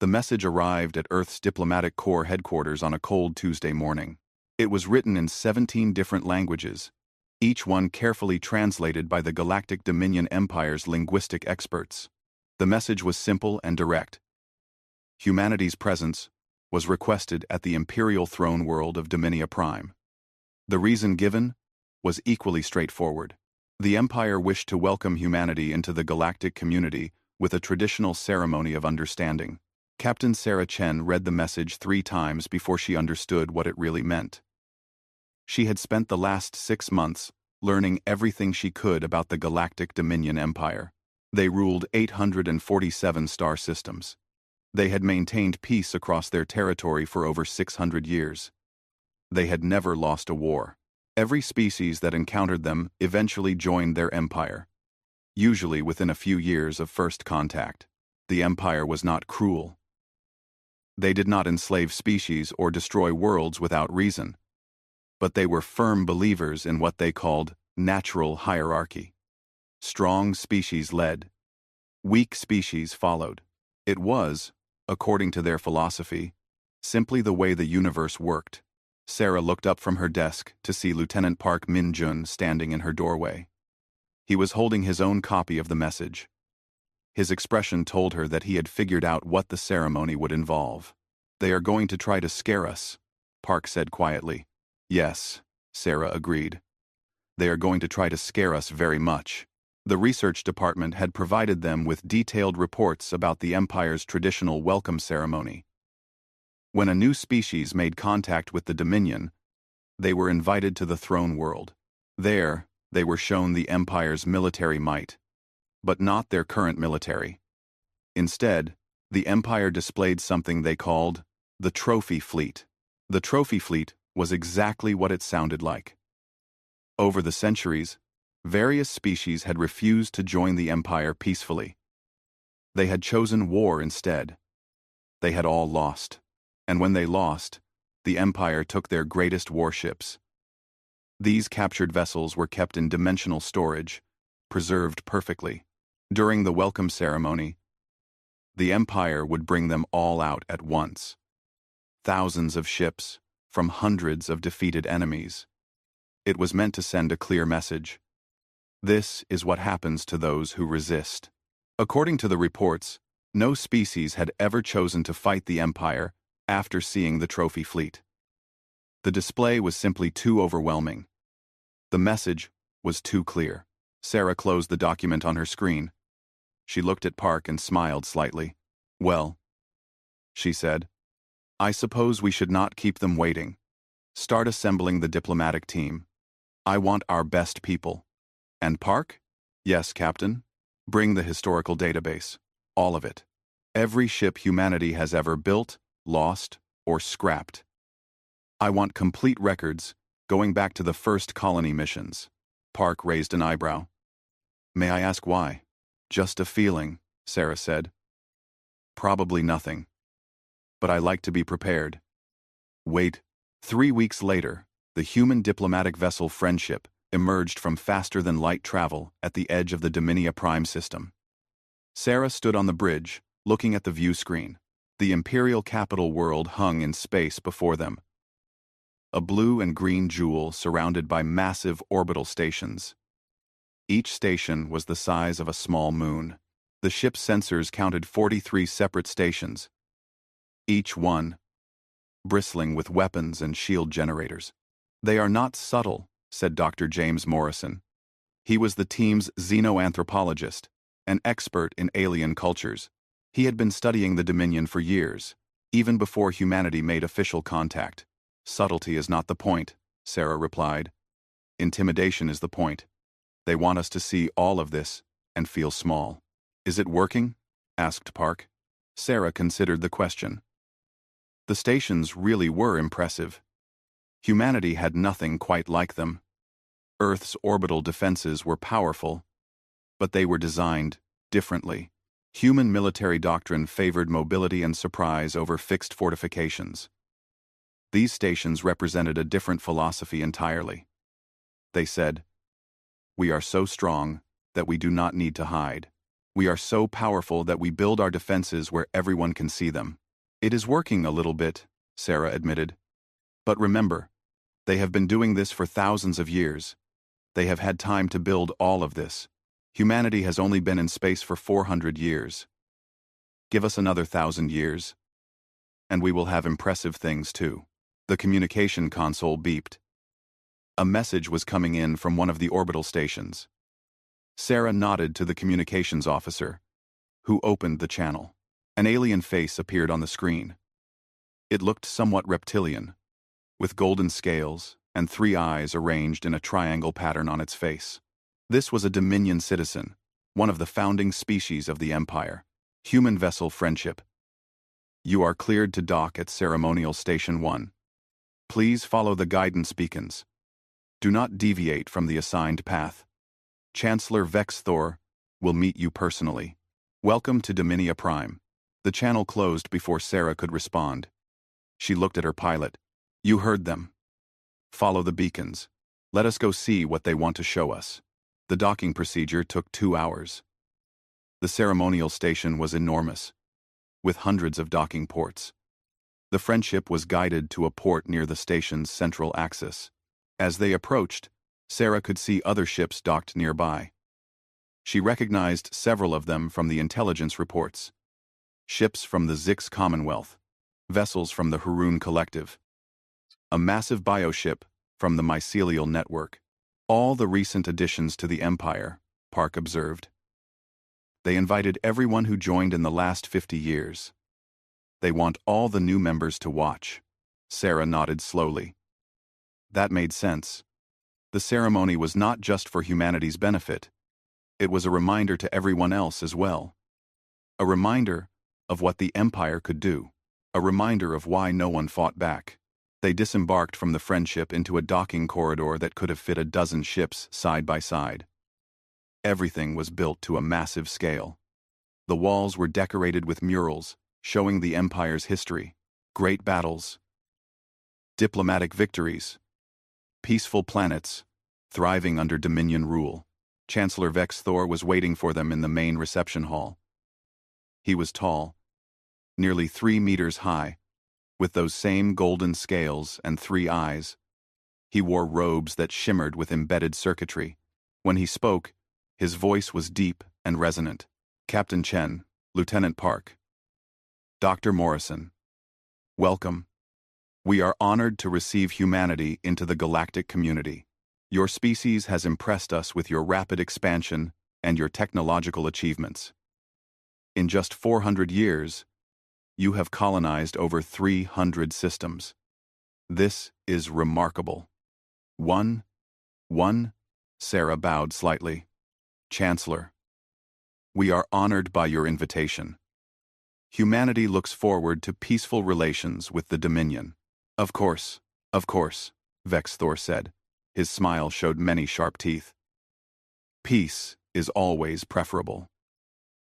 The message arrived at Earth's Diplomatic Corps headquarters on a cold Tuesday morning. It was written in 17 different languages, each one carefully translated by the Galactic Dominion Empire's linguistic experts. The message was simple and direct. Humanity's presence was requested at the Imperial throne world of Dominia Prime. The reason given was equally straightforward. The Empire wished to welcome humanity into the galactic community with a traditional ceremony of understanding. Captain Sarah Chen read the message 3 times before she understood what it really meant. She had spent the last 6 months learning everything she could about the Galactic Dominion Empire. They ruled 847 star systems. They had maintained peace across their territory for over 600 years. They had never lost a war. Every species that encountered them eventually joined their empire, usually within a few years of first contact. The empire was not cruel. They did not enslave species or destroy worlds without reason, but they were firm believers in what they called natural hierarchy. Strong species led. Weak species followed. It was, according to their philosophy, simply the way the universe worked. Sarah looked up from her desk to see Lieutenant Park Min-jun standing in her doorway. He was holding his own copy of the message. His expression told her that he had figured out what the ceremony would involve. "They are going to try to scare us," Park said quietly. "Yes," Sarah agreed. "They are going to try to scare us very much." The research department had provided them with detailed reports about the Empire's traditional welcome ceremony. When a new species made contact with the Dominion, they were invited to the throne world. There, they were shown the Empire's military might, but not their current military. Instead, the Empire displayed something they called the Trophy Fleet. The Trophy Fleet was exactly what it sounded like. Over the centuries, various species had refused to join the Empire peacefully. They had chosen war instead. They had all lost. And when they lost, the Empire took their greatest warships. These captured vessels were kept in dimensional storage, preserved perfectly. During the welcome ceremony, the Empire would bring them all out at once. Thousands of ships, from hundreds of defeated enemies. It was meant to send a clear message. This is what happens to those who resist. According to the reports, no species had ever chosen to fight the Empire after seeing the Trophy Fleet. The display was simply too overwhelming. The message was too clear. Sarah closed the document on her screen. She looked at Park and smiled slightly. "Well," she said, "I suppose we should not keep them waiting. Start assembling the diplomatic team. I want our best people." "And Park?" "Yes, Captain. Bring the historical database. All of it. Every ship humanity has ever built, lost, or scrapped. I want complete records going back to the first colony missions." Park raised an eyebrow. "May I ask why?" "Just a feeling," Sarah said. "Probably nothing. But I like to be prepared." Wait. 3 weeks later, the human diplomatic vessel Friendship emerged from faster-than-light travel at the edge of the Dominia Prime system. Sarah stood on the bridge, looking at the view screen. The imperial capital world hung in space before them. A blue and green jewel surrounded by massive orbital stations. Each station was the size of a small moon. The ship's sensors counted 43 separate stations, each one bristling with weapons and shield generators. "They are not subtle," said Dr. James Morrison. He was the team's xenoanthropologist, an expert in alien cultures. He had been studying the Dominion for years, even before humanity made official contact. "Subtlety is not the point," Sarah replied. "Intimidation is the point. They want us to see all of this and feel small." "Is it working?" asked Park. Sarah considered the question. The stations really were impressive. Humanity had nothing quite like them. Earth's orbital defenses were powerful, but they were designed differently. Human military doctrine favored mobility and surprise over fixed fortifications. These stations represented a different philosophy entirely. They said, "We are so strong that we do not need to hide." We are so powerful that we build our defenses where everyone can see them. It is working a little bit, Sarah admitted. But remember, they have been doing this for thousands of years. They have had time to build all of this. Humanity has only been in space for 400 years. Give us another 1,000 years, and we will have impressive things too. The communication console beeped. A message was coming in from one of the orbital stations. Sarah nodded to the communications officer, who opened the channel. An alien face appeared on the screen. It looked somewhat reptilian, with golden scales and 3 eyes arranged in a triangle pattern on its face. This was a Dominion citizen, one of the founding species of the Empire. Human vessel Friendship. You are cleared to dock at Ceremonial Station 1. Please follow the guidance beacons. Do not deviate from the assigned path. Chancellor Vex Thor will meet you personally. Welcome to Dominia Prime. The channel closed before Sarah could respond. She looked at her pilot. You heard them. Follow the beacons. Let us go see what they want to show us. The docking procedure took 2 hours. The ceremonial station was enormous, with hundreds of docking ports. The Friendship was guided to a port near the station's central axis. As they approached, Sarah could see other ships docked nearby. She recognized several of them from the intelligence reports. Ships from the Zix Commonwealth, vessels from the Haroon Collective, a massive bioship from the Mycelial Network. All the recent additions to the Empire, Park observed. They invited everyone who joined in the last 50 years. They want all the new members to watch. Sarah nodded slowly. That made sense. The ceremony was not just for humanity's benefit. It was a reminder to everyone else as well. A reminder of what the Empire could do. A reminder of why no one fought back. They disembarked from the Friendship into a docking corridor that could have fit a dozen ships side by side. Everything was built to a massive scale. The walls were decorated with murals, showing the Empire's history, great battles, diplomatic victories, peaceful planets, thriving under Dominion rule. Chancellor Vex Thor was waiting for them in the main reception hall. He was tall, nearly 3 meters high, with those same golden scales and 3 eyes. He wore robes that shimmered with embedded circuitry. When he spoke, his voice was deep and resonant. Captain Chen, Lieutenant Park, Dr. Morrison, welcome. We are honored to receive humanity into the galactic community. Your species has impressed us with your rapid expansion and your technological achievements. In just 400 years, you have colonized over 300 systems. This is remarkable. One, Sarah bowed slightly. Chancellor, we are honored by your invitation. Humanity looks forward to peaceful relations with the Dominion. Of course, Vex Thor said. His smile showed many sharp teeth. Peace is always preferable.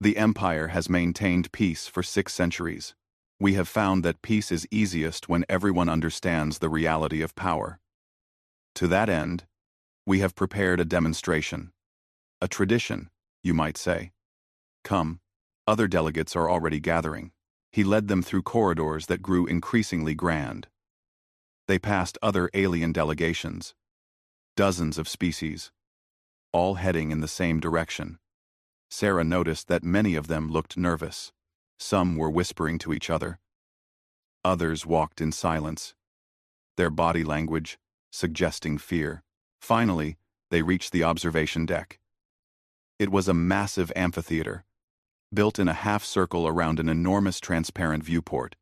The Empire has maintained peace for 6 centuries. We have found that peace is easiest when everyone understands the reality of power. To that end, we have prepared a demonstration. A tradition, you might say. Come, other delegates are already gathering. He led them through corridors that grew increasingly grand. They passed other alien delegations, dozens of species, all heading in the same direction. Sarah noticed that many of them looked nervous. Some were whispering to each other. Others walked in silence, their body language suggesting fear. Finally, they reached the observation deck. It was a massive amphitheater, built in a half-circle around an enormous transparent viewport.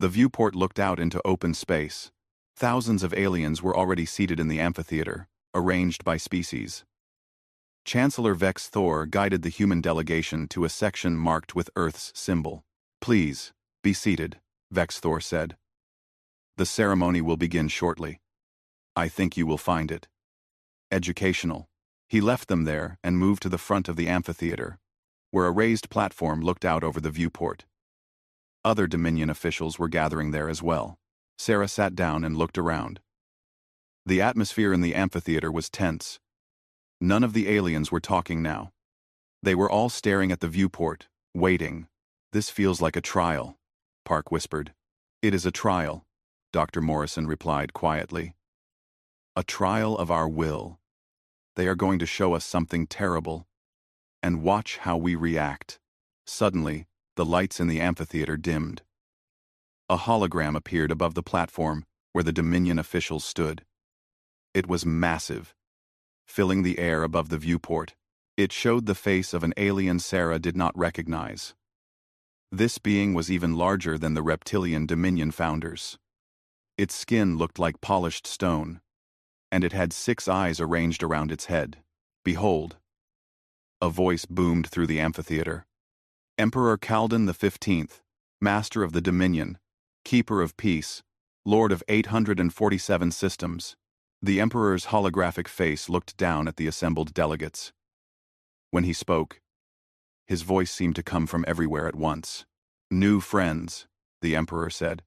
The viewport looked out into open space. Thousands of aliens were already seated in the amphitheater, arranged by species. Chancellor Vex Thor guided the human delegation to a section marked with Earth's symbol. Please, be seated, Vex Thor said. The ceremony will begin shortly. I think you will find it educational. He left them there and moved to the front of the amphitheater, where a raised platform looked out over the viewport. Other Dominion officials were gathering there as well. Sarah sat down and looked around. The atmosphere in the amphitheater was tense. None of the aliens were talking now. They were all staring at the viewport, waiting. "This feels like a trial," Park whispered. "It is a trial," Dr. Morrison replied quietly. "A trial of our will. They are going to show us something terrible. And watch how we react." Suddenly, the lights in the amphitheater dimmed. A hologram appeared above the platform where the Dominion officials stood. It was massive, filling the air above the viewport. It showed the face of an alien Sarah did not recognize. This being was even larger than the reptilian Dominion founders. Its skin looked like polished stone, and it had 6 eyes arranged around its head. "Behold!" A voice boomed through the amphitheater. "Emperor Kaldan XV, Master of the Dominion, Keeper of Peace, Lord of 847 systems." The Emperor's holographic face looked down at the assembled delegates. When he spoke, his voice seemed to come from everywhere at once. "New friends," the Emperor said.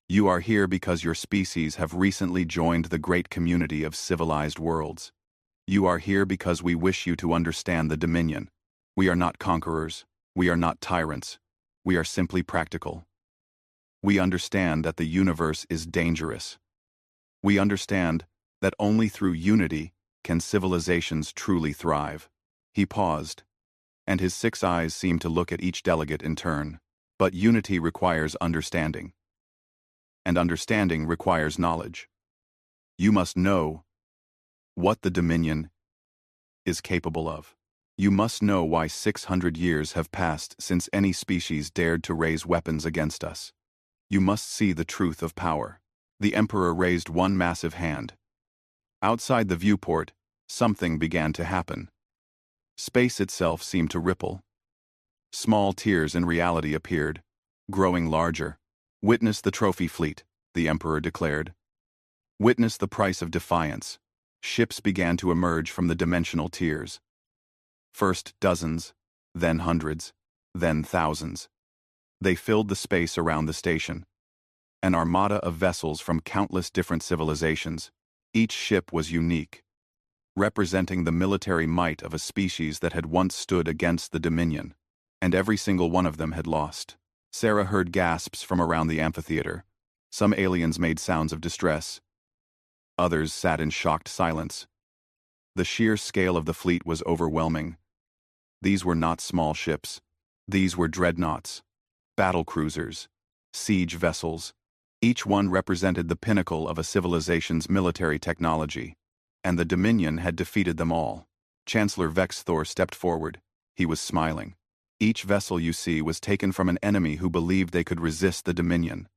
"You are here because your species have recently joined the great community of civilized worlds. You are here because we wish you to understand the Dominion. We are not conquerors. We are not tyrants. We are simply practical. We understand that the universe is dangerous. We understand that only through unity can civilizations truly thrive." He paused, and his 6 eyes seemed to look at each delegate in turn. "But unity requires understanding. And understanding requires knowledge. You must know what the Dominion is capable of. You must know why 600 years have passed since any species dared to raise weapons against us. You must see the truth of power." The Emperor raised one massive hand. Outside the viewport, something began to happen. Space itself seemed to ripple. Small tears in reality appeared, growing larger. "Witness the trophy fleet," the Emperor declared. "Witness the price of defiance." Ships began to emerge from the dimensional tiers. First dozens, then hundreds, then thousands. They filled the space around the station. An armada of vessels from countless different civilizations. Each ship was unique, representing the military might of a species that had once stood against the Dominion. And every single one of them had lost. Sarah heard gasps from around the amphitheater. Some aliens made sounds of distress. Others sat in shocked silence. The sheer scale of the fleet was overwhelming. These were not small ships. These were dreadnoughts, battle cruisers, siege vessels. Each one represented the pinnacle of a civilization's military technology. And the Dominion had defeated them all. Chancellor Vexthor stepped forward. He was smiling. "Each vessel you see was taken from an enemy who believed they could resist the Dominion.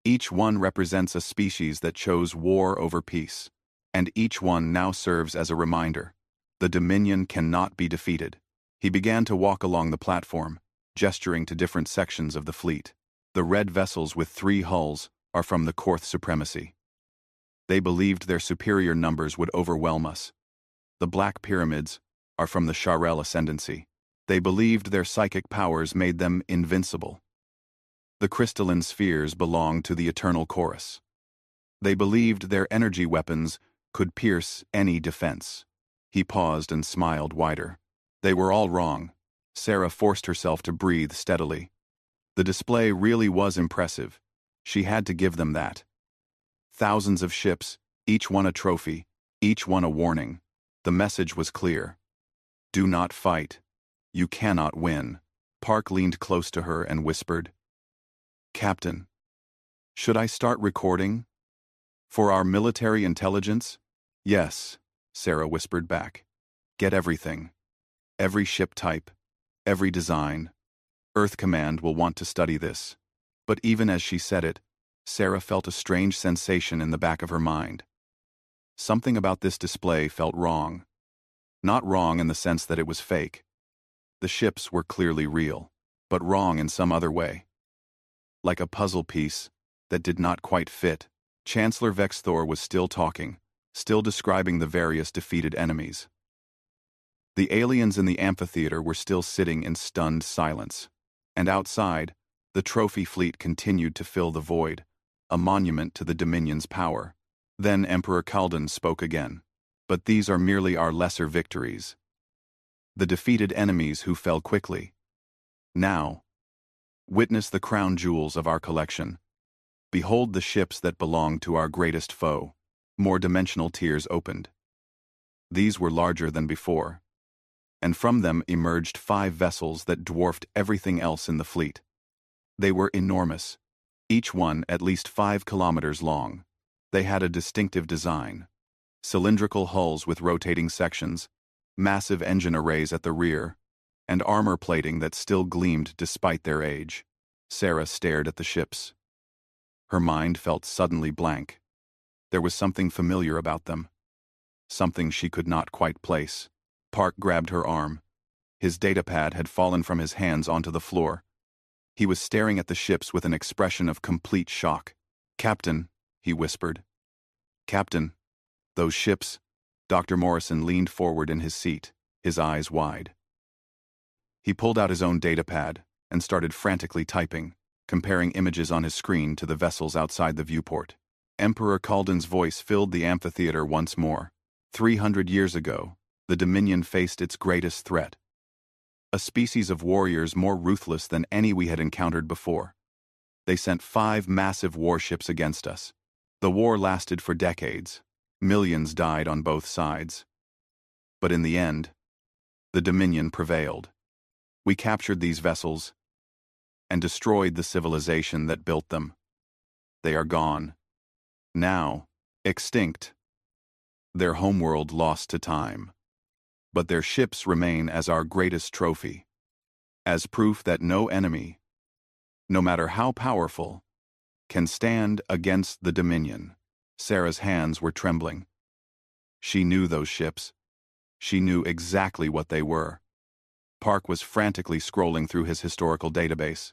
Each one represents a species that chose war over peace. And each one now serves as a reminder. The Dominion cannot be defeated." He began to walk along the platform, gesturing to different sections of the fleet. "The red vessels with 3 hulls are from the Korth Supremacy. They believed their superior numbers would overwhelm us. The black pyramids are from the Sharel Ascendancy. They believed their psychic powers made them invincible. The crystalline spheres belonged to the Eternal Chorus. They believed their energy weapons could pierce any defense." He paused and smiled wider. They were all wrong. Sarah forced herself to breathe steadily. The display really was impressive. She had to give them that. Thousands of ships, each one a trophy, each one a warning. The message was clear. Do not fight. You cannot win. Park leaned close to her and whispered, "Captain, should I start recording? For our military intelligence?" "Yes," Sarah whispered back. "Get everything. Every ship type, every design. Earth Command will want to study this." But even as she said it, Sarah felt a strange sensation in the back of her mind. Something about this display felt wrong. Not wrong in the sense that it was fake. The ships were clearly real, but wrong in some other way. Like a puzzle piece that did not quite fit. Chancellor Vexthor was still talking, still describing the various defeated enemies. The aliens in the amphitheater were still sitting in stunned silence. And outside, the trophy fleet continued to fill the void, a monument to the Dominion's power. Then Emperor Kaldan spoke again. "But these are merely our lesser victories. the defeated enemies who fell quickly. Now, witness the crown jewels of our collection. Behold the ships that belong to our greatest foe. More dimensional tiers opened. These were larger than before, and from them emerged 5 vessels that dwarfed everything else in the fleet. They were enormous, each one at least 5 kilometers long. They had a distinctive design. Cylindrical hulls with rotating sections, massive engine arrays at the rear, and armor plating that still gleamed despite their age. Sarah stared at the ships. Her mind felt suddenly blank. There was something familiar about them. Something she could not quite place. Park grabbed her arm. His datapad had fallen from his hands onto the floor. He was staring at the ships with an expression of complete shock. "Captain," he whispered. "Captain, those ships." Dr. Morrison leaned forward in his seat, his eyes wide. He pulled out his own datapad and started frantically typing, comparing images on his screen to the vessels outside the viewport. Emperor Kalden's voice filled the amphitheater once more. 300 years ago, the Dominion faced its greatest threat. A species of warriors more ruthless than any we had encountered before. They sent 5 massive warships against us. The war lasted for decades. Millions died on both sides. But in the end, the Dominion prevailed. We captured these vessels and destroyed the civilization that built them. They are gone. Now, extinct. Their homeworld lost to time. But their ships remain as our greatest trophy, as proof that no enemy, no matter how powerful, can stand against the Dominion. Sarah's hands were trembling. She knew those ships. She knew exactly what they were. Park was frantically scrolling through his historical database,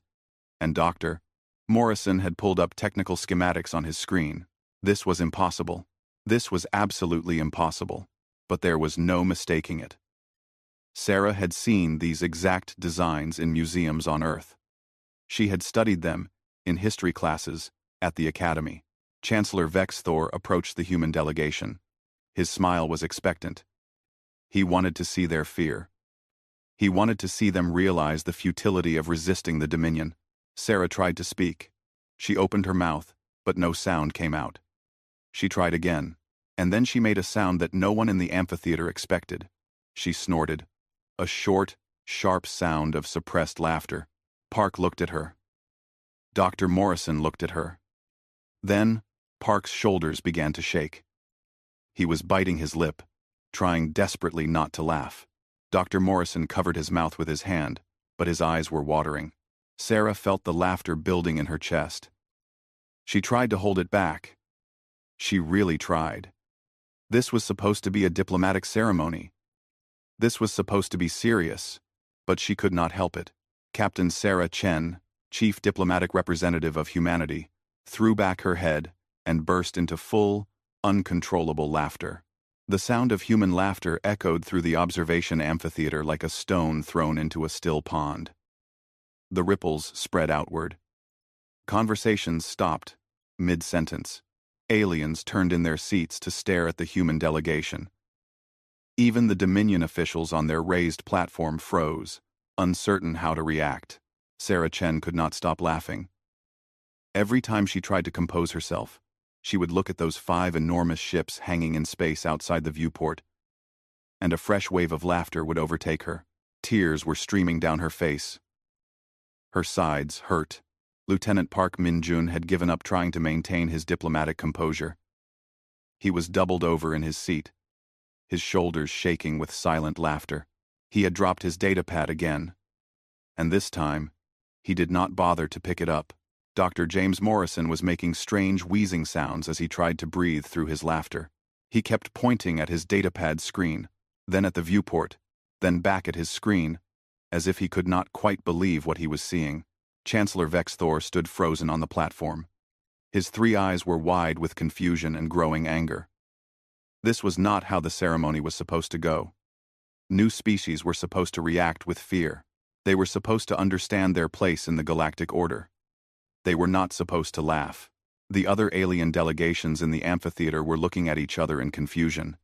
and Dr. Morrison had pulled up technical schematics on his screen. This was impossible. This was absolutely impossible. But there was no mistaking it. Sarah had seen these exact designs in museums on Earth. She had studied them in history classes at the Academy. Chancellor Vexthor approached the human delegation. His smile was expectant. He wanted to see their fear. He wanted to see them realize the futility of resisting the Dominion. Sarah tried to speak. She opened her mouth, but no sound came out. She tried again. And then she made a sound that no one in the amphitheater expected. She snorted. A short, sharp sound of suppressed laughter. Park looked at her. Dr. Morrison looked at her. Then, Park's shoulders began to shake. He was biting his lip, trying desperately not to laugh. Dr. Morrison covered his mouth with his hand, but his eyes were watering. Sarah felt the laughter building in her chest. She tried to hold it back. She really tried. This was supposed to be a diplomatic ceremony. This was supposed to be serious, but she could not help it. Captain Sarah Chen, Chief Diplomatic Representative of Humanity, threw back her head and burst into full, uncontrollable laughter. The sound of human laughter echoed through the observation amphitheater like a stone thrown into a still pond. The ripples spread outward. Conversations stopped, mid-sentence. Aliens turned in their seats to stare at the human delegation. Even the Dominion officials on their raised platform froze, uncertain how to react. Sarah Chen could not stop laughing. Every time she tried to compose herself, she would look at those 5 enormous ships hanging in space outside the viewport, and a fresh wave of laughter would overtake her. Tears were streaming down her face. Her sides hurt. Lieutenant Park Min-jun had given up trying to maintain his diplomatic composure. He was doubled over in his seat, his shoulders shaking with silent laughter. He had dropped his datapad again, and this time, he did not bother to pick it up. Dr. James Morrison was making strange wheezing sounds as he tried to breathe through his laughter. He kept pointing at his datapad screen, then at the viewport, then back at his screen, as if he could not quite believe what he was seeing. Chancellor Vexthor stood frozen on the platform. His 3 eyes were wide with confusion and growing anger. This was not how the ceremony was supposed to go. New species were supposed to react with fear. They were supposed to understand their place in the galactic order. They were not supposed to laugh. The other alien delegations in the amphitheater were looking at each other in confusion.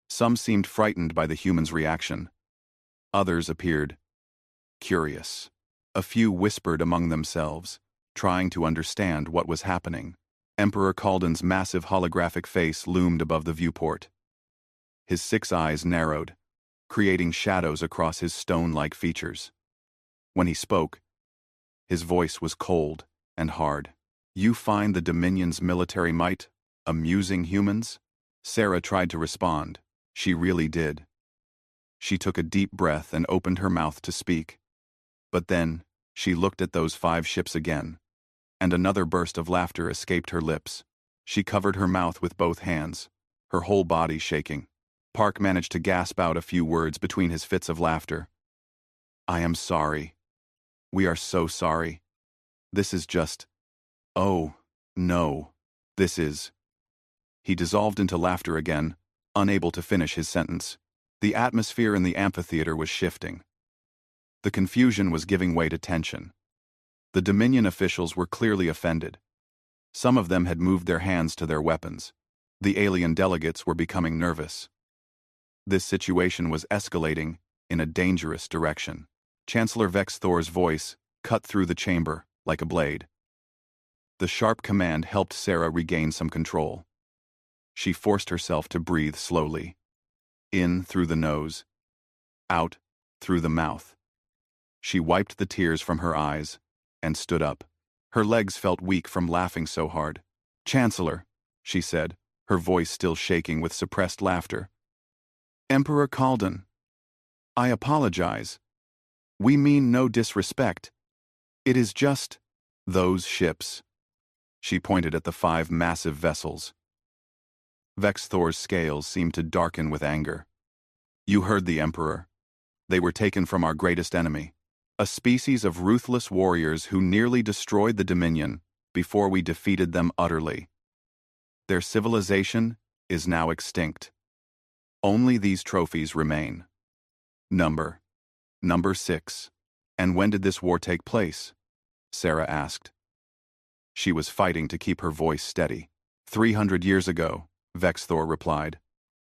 Some seemed frightened by the humans' reaction. Others appeared curious. A few whispered among themselves, trying to understand what was happening. Emperor Kalden's massive holographic face loomed above the viewport. His 6 eyes narrowed, creating shadows across his stone-like features. When he spoke, his voice was cold and hard. "You find the Dominion's military might amusing, humans?" Sarah tried to respond. She really did. She took a deep breath and opened her mouth to speak. But then, she looked at those 5 ships again, and another burst of laughter escaped her lips. She covered her mouth with both hands, her whole body shaking. Park managed to gasp out a few words between his fits of laughter. "I am sorry. We are so sorry. This is just... Oh, no. This is..." He dissolved into laughter again, unable to finish his sentence. The atmosphere in the amphitheater was shifting. The confusion was giving way to tension. The Dominion officials were clearly offended. Some of them had moved their hands to their weapons. The alien delegates were becoming nervous. This situation was escalating in a dangerous direction. Chancellor Vex Thor's voice cut through the chamber like a blade. The sharp command helped Sarah regain some control. She forced herself to breathe slowly. In through the nose, out through the mouth. She wiped the tears from her eyes and stood up. Her legs felt weak from laughing so hard. "Chancellor," she said, her voice still shaking with suppressed laughter. "Emperor Kalden, I apologize. We mean no disrespect. It is just those ships." She pointed at the 5 massive vessels. Vex Thor's scales seemed to darken with anger. "You heard the Emperor. They were taken from our greatest enemy, a species of ruthless warriors who nearly destroyed the Dominion before we defeated them utterly. Their civilization is now extinct. Only these trophies remain. Number 6. And when did this war take place?" Sarah asked. She was fighting to keep her voice steady. 300 years ago, Vex Thor replied.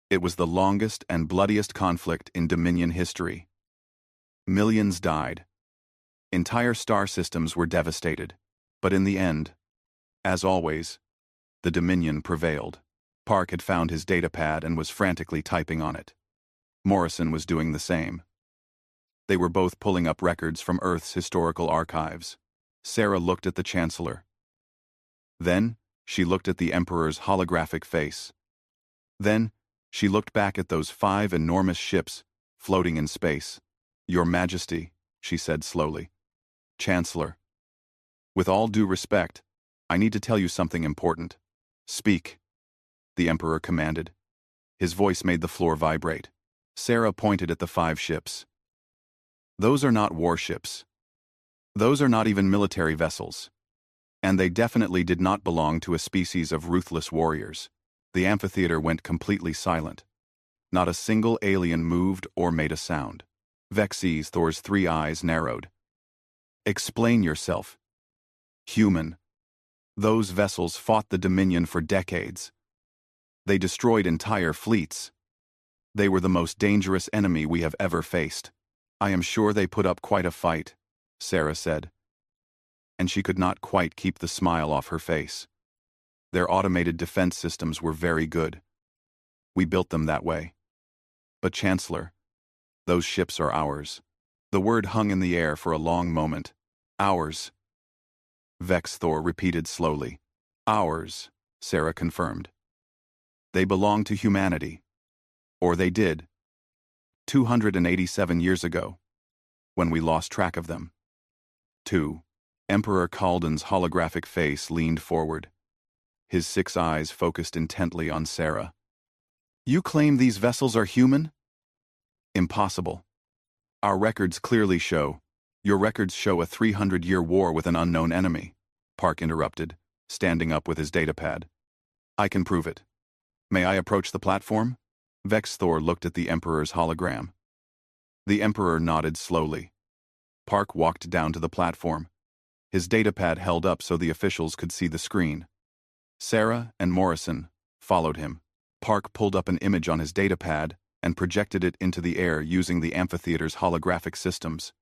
"It was the longest and bloodiest conflict in Dominion history. Millions died. Entire star systems were devastated. But in the end, as always, the Dominion prevailed." Park had found his datapad and was frantically typing on it. Morrison was doing the same. They were both pulling up records from Earth's historical archives. Sarah looked at the Chancellor. Then, she looked at the Emperor's holographic face. Then, she looked back at those 5 enormous ships floating in space. "Your Majesty," she said slowly. "Chancellor, with all due respect, I need to tell you something important." "Speak," the Emperor commanded. His voice made the floor vibrate. Sarah pointed at the 5 ships. "Those are not warships. Those are not even military vessels. And they definitely did not belong to a species of ruthless warriors." The amphitheater went completely silent. Not a single alien moved or made a sound. Vex Thor's 3 eyes narrowed. "Explain yourself. Human. Those vessels fought the Dominion for decades. They destroyed entire fleets. They were the most dangerous enemy we have ever faced. I am sure they put up quite a fight," Sarah said. And she could not quite keep the smile off her face. "Their automated defense systems were very good. We built them that way. But Chancellor, those ships are ours." The word hung in the air for a long moment. "Ours," Vex Thor repeated slowly. "Ours," Sarah confirmed. "They belong to humanity. Or they did. 287 years ago, when we lost track of them." 2. Emperor Kalden's holographic face leaned forward. His 6 eyes focused intently on Sarah. "You claim these vessels are human?" "Impossible. Our records clearly show. Your records show a 300-year war with an unknown enemy," Park interrupted, standing up with his datapad. "I can prove it. May I approach the platform?" Vex Thor looked at the Emperor's hologram. The Emperor nodded slowly. Park walked down to the platform. His datapad held up so the officials could see the screen. Sarah and Morrison followed him. Park pulled up an image on his datapad and projected it into the air using the amphitheater's holographic systems.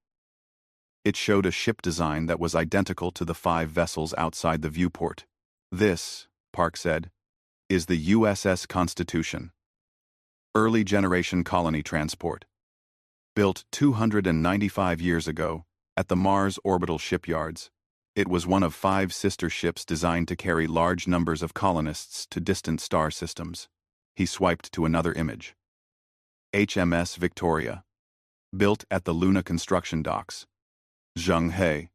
It showed a ship design that was identical to the 5 vessels outside the viewport. "This," Park said, "is the USS Constitution. Early generation colony transport. Built 295 years ago at the Mars orbital shipyards. It was one of 5 sister ships designed to carry large numbers of colonists to distant star systems." He swiped to another image. HMS Victoria. Built at the Luna construction docks. Zhenghe.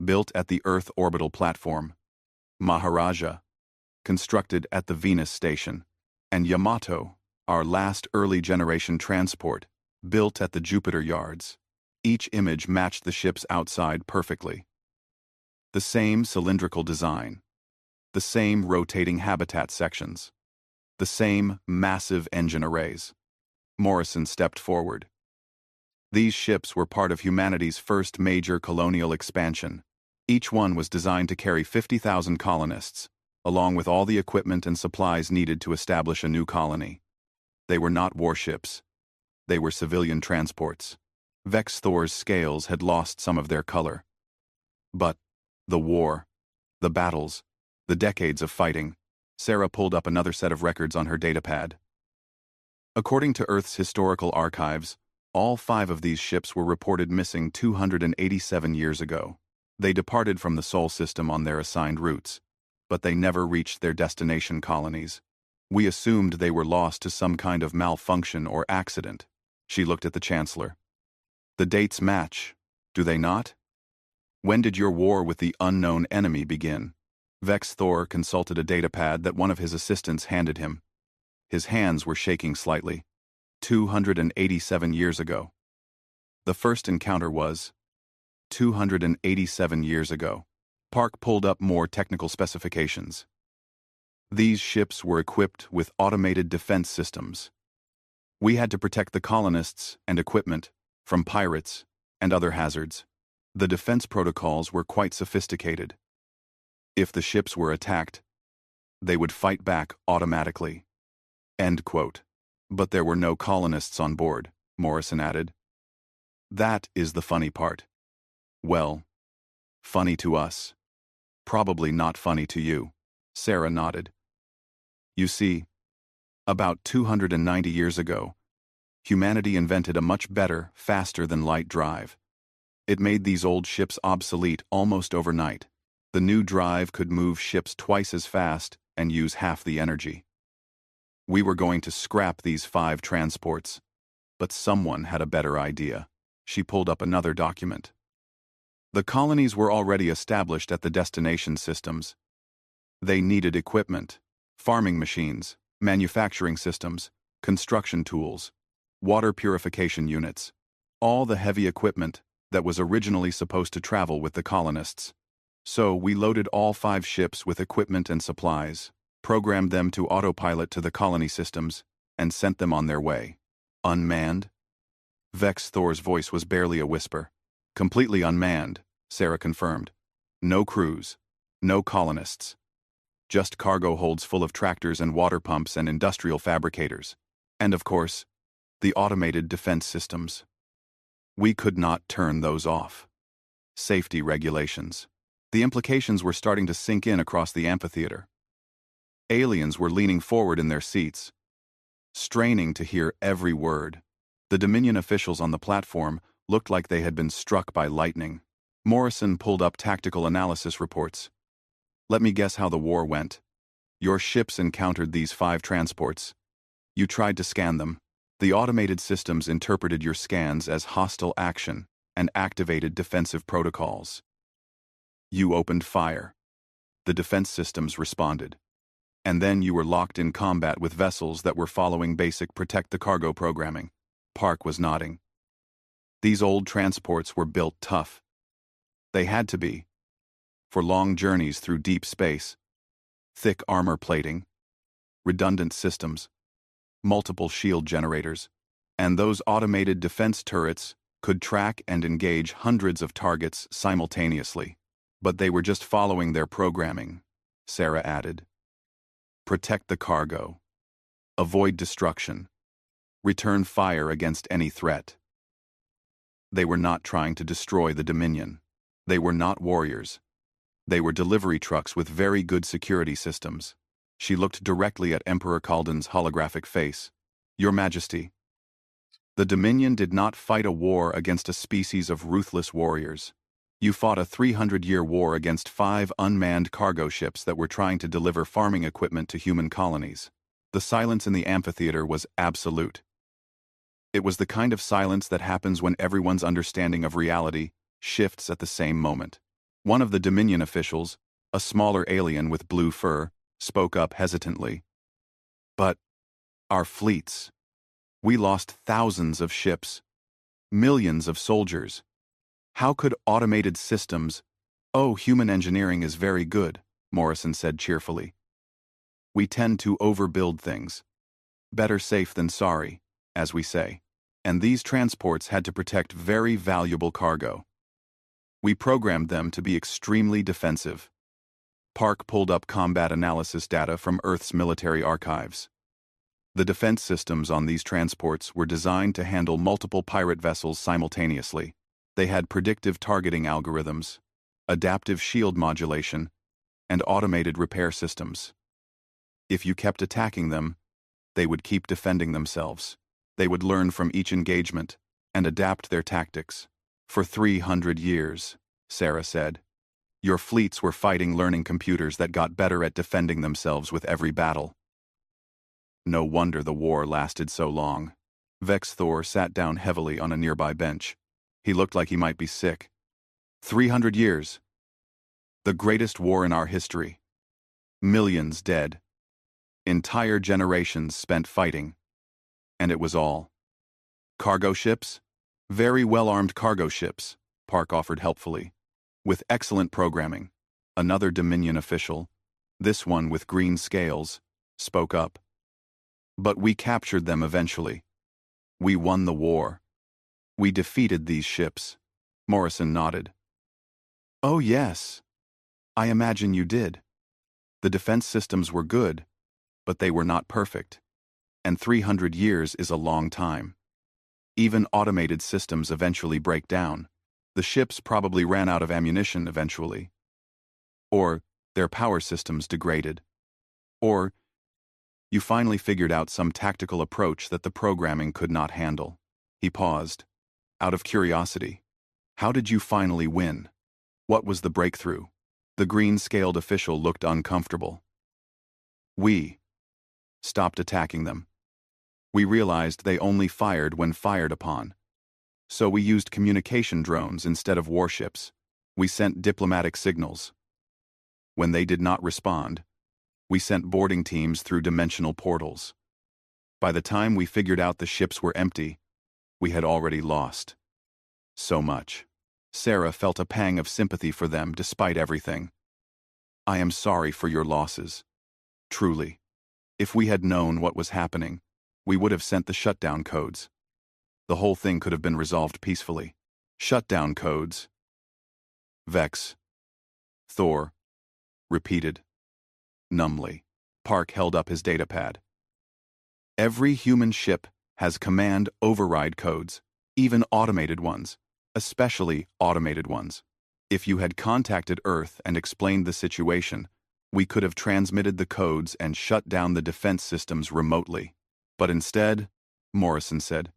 Built at the Earth orbital platform. Maharaja. Constructed at the Venus station. And Yamato, our last early-generation transport, built at the Jupiter yards. Each image matched the ship's outside perfectly. The same cylindrical design. The same rotating habitat sections. The same massive engine arrays. Morrison stepped forward. These ships were part of humanity's first major colonial expansion. Each one was designed to carry 50,000 colonists, along with all the equipment and supplies needed to establish a new colony. They were not warships. They were civilian transports. Vex Thor's scales had lost some of their color. But the war, the battles, the decades of fighting. Sarah pulled up another set of records on her datapad. According to Earth's historical archives, all 5 of these ships were reported missing 287 years ago. They departed from the Sol system on their assigned routes, but they never reached their destination colonies. We assumed they were lost to some kind of malfunction or accident. She looked at the Chancellor. The dates match, do they not? When did your war with the unknown enemy begin? Vex Thor consulted a datapad that one of his assistants handed him. His hands were shaking slightly. 287 years ago. The first encounter was 287 years ago. Park pulled up more technical specifications. These ships were equipped with automated defense systems. We had to protect the colonists and equipment from pirates and other hazards. The defense protocols were quite sophisticated. If the ships were attacked, they would fight back automatically. End quote. But there were no colonists on board, Morrison added. That is the funny part. Well, funny to us. Probably not funny to you. Sarah nodded. You see, about 290 years ago, humanity invented a much better, faster-than-light drive. It made these old ships obsolete almost overnight. The new drive could move ships twice as fast and use half the energy. We were going to scrap these 5 transports, but someone had a better idea. She pulled up another document. The colonies were already established at the destination systems. They needed equipment, farming machines, manufacturing systems, construction tools, water purification units, all the heavy equipment that was originally supposed to travel with the colonists. So we loaded all 5 ships with equipment and supplies, programmed them to autopilot to the colony systems, and sent them on their way. Unmanned? Vex Thor's voice was barely a whisper. Completely unmanned, Sarah confirmed. No crews, no colonists. Just cargo holds full of tractors and water pumps and industrial fabricators. And of course, the automated defense systems. We could not turn those off. Safety regulations. The implications were starting to sink in across the amphitheater. Aliens were leaning forward in their seats, straining to hear every word. The Dominion officials on the platform looked like they had been struck by lightning. Morrison pulled up tactical analysis reports. Let me guess how the war went. Your ships encountered these 5 transports. You tried to scan them. The automated systems interpreted your scans as hostile action and activated defensive protocols. You opened fire. The defense systems responded. And then you were locked in combat with vessels that were following basic protect the cargo programming. Park was nodding. These old transports were built tough. They had to be. For long journeys through deep space. Thick armor plating. Redundant systems. Multiple shield generators. And those automated defense turrets could track and engage hundreds of targets simultaneously. But they were just following their programming, Sarah added. Protect the cargo. Avoid destruction. return fire against any threat. They were not trying to destroy the Dominion. They were not warriors. They were delivery trucks with very good security systems. She looked directly at Emperor Kalden's holographic face. Your Majesty. The Dominion did not fight a war against a species of ruthless warriors. You fought a 300-year war against 5 unmanned cargo ships that were trying to deliver farming equipment to human colonies. The silence in the amphitheater was absolute. It was the kind of silence that happens when everyone's understanding of reality shifts at the same moment. One of the Dominion officials, a smaller alien with blue fur, spoke up hesitantly. But our fleets. We lost thousands of ships, millions of soldiers. How could automated systems— Oh, human engineering is very good, Morrison said cheerfully. We tend to overbuild things. Better safe than sorry, as we say. And these transports had to protect very valuable cargo. We programmed them to be extremely defensive. Park pulled up combat analysis data from Earth's military archives. The defense systems on these transports were designed to handle multiple pirate vessels simultaneously. They had predictive targeting algorithms, adaptive shield modulation, and automated repair systems. If you kept attacking them, they would keep defending themselves. They would learn from each engagement and adapt their tactics. For 300 years, Sarah said, your fleets were fighting learning computers that got better at defending themselves with every battle. No wonder the war lasted so long. Vex Thor sat down heavily on a nearby bench. He looked like he might be sick. 300 years. The greatest war in our history. Millions dead. Entire generations spent fighting. And it was all. Cargo ships? Very well-armed cargo ships, Park offered helpfully. With excellent programming. Another Dominion official, this one with green scales, spoke up. But we captured them eventually. We won the war. We defeated these ships. Morrison nodded. Oh yes. I imagine you did. The defense systems were good, but they were not perfect. And 300 years is a long time. Even automated systems eventually break down. The ships probably ran out of ammunition eventually. Or their power systems degraded. Or you finally figured out some tactical approach that the programming could not handle. He paused. Out of curiosity, how did you finally win? What was the breakthrough? The green-scaled official looked uncomfortable. We stopped attacking them. We realized they only fired when fired upon. So we used communication drones instead of warships. We sent diplomatic signals. When they did not respond, we sent boarding teams through dimensional portals. By the time we figured out the ships were empty, we had already lost. So much. Sarah felt a pang of sympathy for them despite everything. I am sorry for your losses. Truly. If we had known what was happening, we would have sent the shutdown codes. The whole thing could have been resolved peacefully. Shutdown codes. Vex. Thor. Repeated. Numbly. Park held up his datapad. Every human ship has command override codes, even automated ones, especially automated ones. If you had contacted Earth and explained the situation, we could have transmitted the codes and shut down the defense systems remotely. But instead, Morrison said,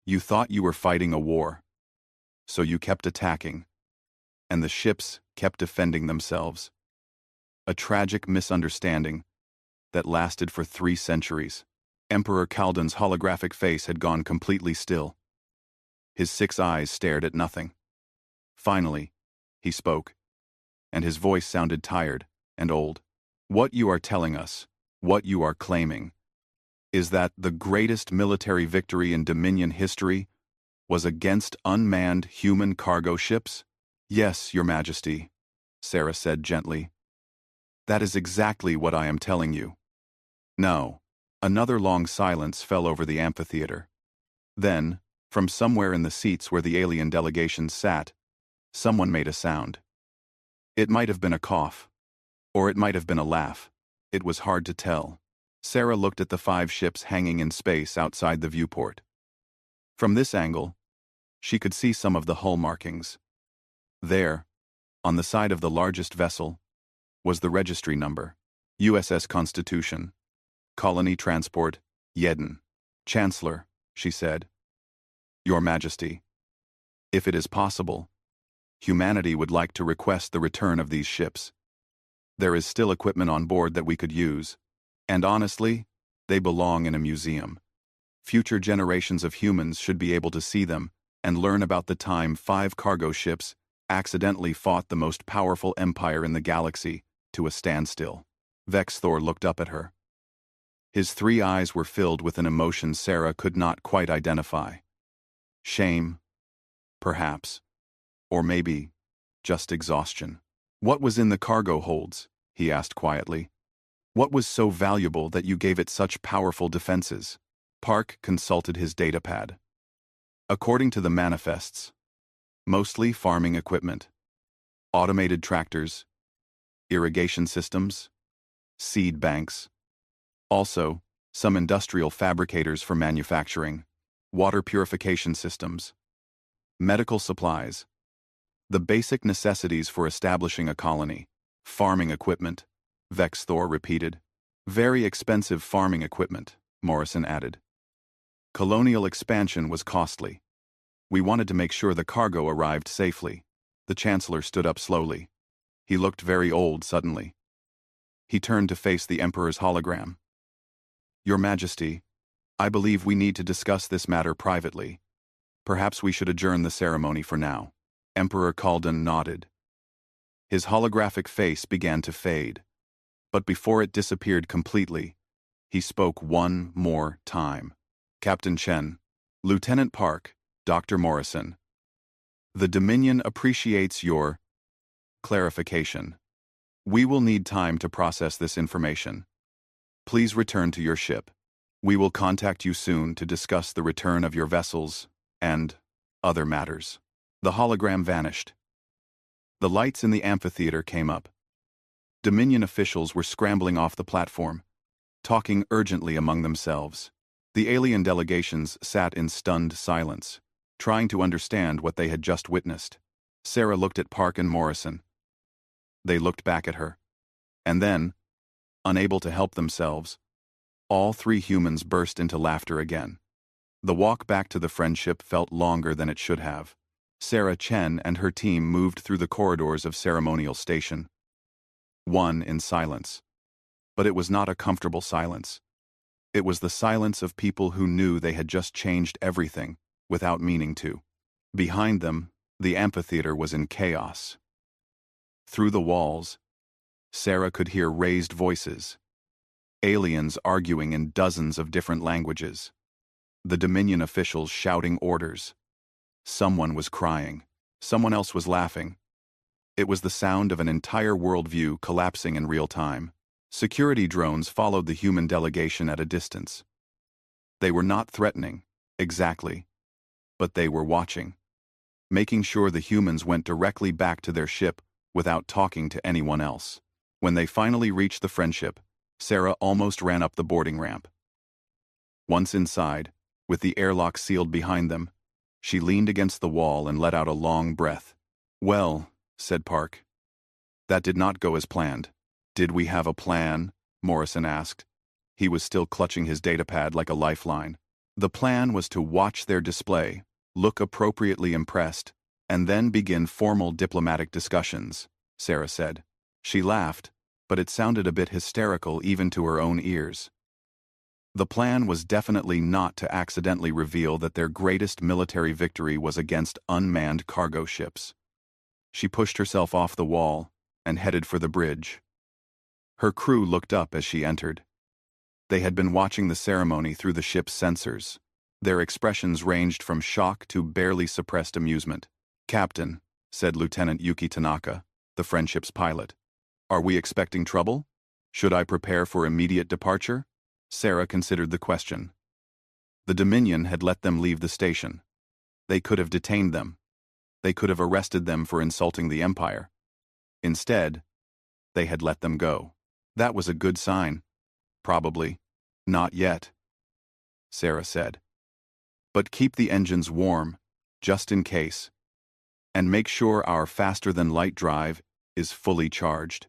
you thought you were fighting a war. So you kept attacking. And the ships kept defending themselves. A tragic misunderstanding that lasted for 3 centuries. Emperor Kalden's holographic face had gone completely still. His 6 eyes stared at nothing. Finally, he spoke, and his voice sounded tired and old. What you are telling us, what you are claiming, is that the greatest military victory in Dominion history was against unmanned human cargo ships? Yes, Your Majesty, Sarah said gently. That is exactly what I am telling you. No. Another long silence fell over the amphitheater. Then, from somewhere in the seats where the alien delegation sat, someone made a sound. It might have been a cough, or it might have been a laugh. It was hard to tell. Sarah looked at the 5 ships hanging in space outside the viewport. From this angle, she could see some of the hull markings. There, on the side of the largest vessel, was the registry number, USS Constitution, Colony Transport, Yedden. Chancellor, she said. Your Majesty, if it is possible, humanity would like to request the return of these ships. There is still equipment on board that we could use, and honestly, they belong in a museum. Future generations of humans should be able to see them and learn about the time 5 cargo ships accidentally fought the most powerful empire in the galaxy to a standstill. Vexthor looked up at her. His 3 eyes were filled with an emotion Sarah could not quite identify. Shame, perhaps, or maybe just exhaustion. What was in the cargo holds? He asked quietly. What was so valuable that you gave it such powerful defenses? Park consulted his datapad. According to the manifests, mostly farming equipment, automated tractors, irrigation systems, seed banks. Also, some industrial fabricators for manufacturing, water purification systems, medical supplies, the basic necessities for establishing a colony, farming equipment, Vexthor repeated. Very expensive farming equipment, Morrison added. Colonial expansion was costly. We wanted to make sure the cargo arrived safely. The Chancellor stood up slowly. He looked very old suddenly. He turned to face the Emperor's hologram. Your Majesty, I believe we need to discuss this matter privately. Perhaps we should adjourn the ceremony for now. Emperor Kaldan nodded. His holographic face began to fade. But before it disappeared completely, he spoke one more time. Captain Chen, Lieutenant Park, Dr. Morrison. The Dominion appreciates your clarification. We will need time to process this information. Please return to your ship. We will contact you soon to discuss the return of your vessels and other matters. The hologram vanished. The lights in the amphitheater came up. Dominion officials were scrambling off the platform, talking urgently among themselves. The alien delegations sat in stunned silence, trying to understand what they had just witnessed. Sarah looked at Park and Morrison. They looked back at her. And then, unable to help themselves, all 3 humans burst into laughter again. The walk back to the friendship felt longer than it should have. Sarah Chen and her team moved through the corridors of Ceremonial Station. One in silence. But it was not a comfortable silence. It was the silence of people who knew they had just changed everything, without meaning to. Behind them, the amphitheater was in chaos. Through the walls, Sarah could hear raised voices. Aliens arguing in dozens of different languages. The Dominion officials shouting orders. Someone was crying. Someone else was laughing. It was the sound of an entire worldview collapsing in real time. Security drones followed the human delegation at a distance. They were not threatening, exactly, but they were watching, making sure the humans went directly back to their ship without talking to anyone else. When they finally reached the friendship, Sarah almost ran up the boarding ramp. Once inside, with the airlock sealed behind them, she leaned against the wall and let out a long breath. Well, said Park. That did not go as planned. Did we have a plan? Morrison asked. He was still clutching his datapad like a lifeline. The plan was to watch their display, look appropriately impressed, and then begin formal diplomatic discussions, Sarah said. She laughed, but it sounded a bit hysterical even to her own ears. The plan was definitely not to accidentally reveal that their greatest military victory was against unmanned cargo ships. She pushed herself off the wall and headed for the bridge. Her crew looked up as she entered. They had been watching the ceremony through the ship's sensors. Their expressions ranged from shock to barely suppressed amusement. Captain, said Lieutenant Yuki Tanaka, the friendship's pilot. Are we expecting trouble? Should I prepare for immediate departure? Sarah considered the question. The Dominion had let them leave the station. They could have detained them. They could have arrested them for insulting the Empire. Instead, they had let them go. That was a good sign. Probably. Not yet, Sarah said. But keep the engines warm, just in case. And make sure our faster-than-light drive is fully charged.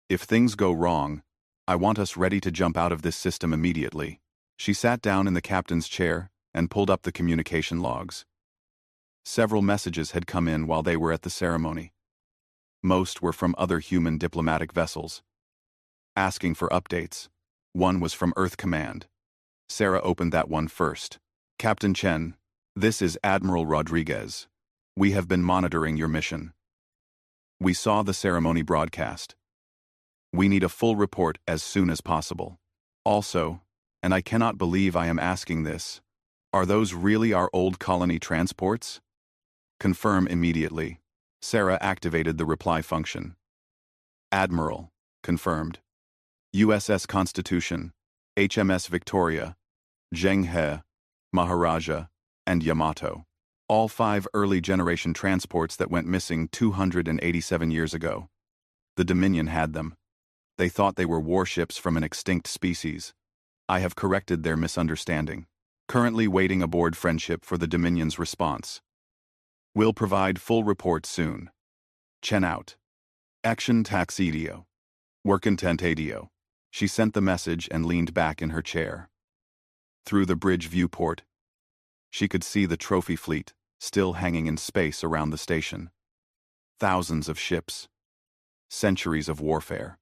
If things go wrong, I want us ready to jump out of this system immediately. She sat down in the captain's chair and pulled up the communication logs. Several messages had come in while they were at the ceremony. Most were from other human diplomatic vessels, asking for updates. One was from Earth Command. Sarah opened that one first. Captain Chen, this is Admiral Rodriguez. We have been monitoring your mission. We saw the ceremony broadcast. We need a full report as soon as possible. Also, and I cannot believe I am asking this, are those really our old colony transports? Confirm immediately. Sarah activated the reply function. Admiral, confirmed. USS Constitution, HMS Victoria, Zheng He, Maharaja, and Yamato. All 5 early-generation transports that went missing 287 years ago. The Dominion had them. They thought they were warships from an extinct species. I have corrected their misunderstanding. Currently waiting aboard Friendship for the Dominion's response. Will provide full report soon. Chen out. Action taxidio. Workintentadio. She sent the message and leaned back in her chair. Through the bridge viewport, she could see the trophy fleet still hanging in space around the station. Thousands of ships. Centuries of warfare.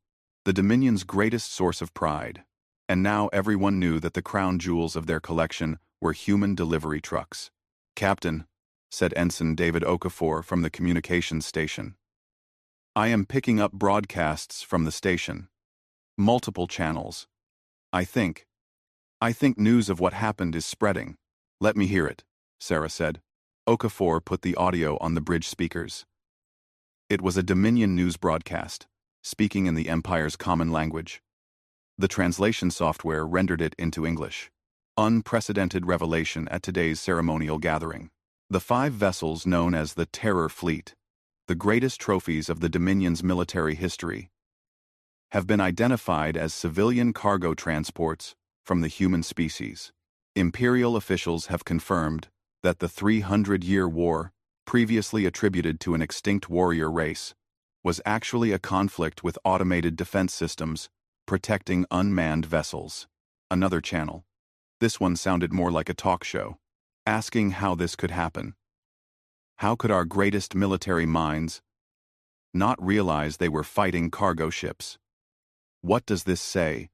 The Dominion's greatest source of pride. And now everyone knew that the crown jewels of their collection were human delivery trucks. Captain, said Ensign David Okafor from the communications station. I am picking up broadcasts from the station. Multiple channels. I think news of what happened is spreading. Let me hear it, Sarah said. Okafor put the audio on the bridge speakers. It was a Dominion news broadcast, speaking in the Empire's common language. The translation software rendered it into English. Unprecedented revelation at today's ceremonial gathering. The 5 vessels known as the Terror Fleet, the greatest trophies of the Dominion's military history, have been identified as civilian cargo transports from the human species. Imperial officials have confirmed that the 300-year war, previously attributed to an extinct warrior race, was actually a conflict with automated defense systems protecting unmanned vessels. Another channel. This one sounded more like a talk show, asking how this could happen. How could our greatest military minds not realize they were fighting cargo ships? What does this say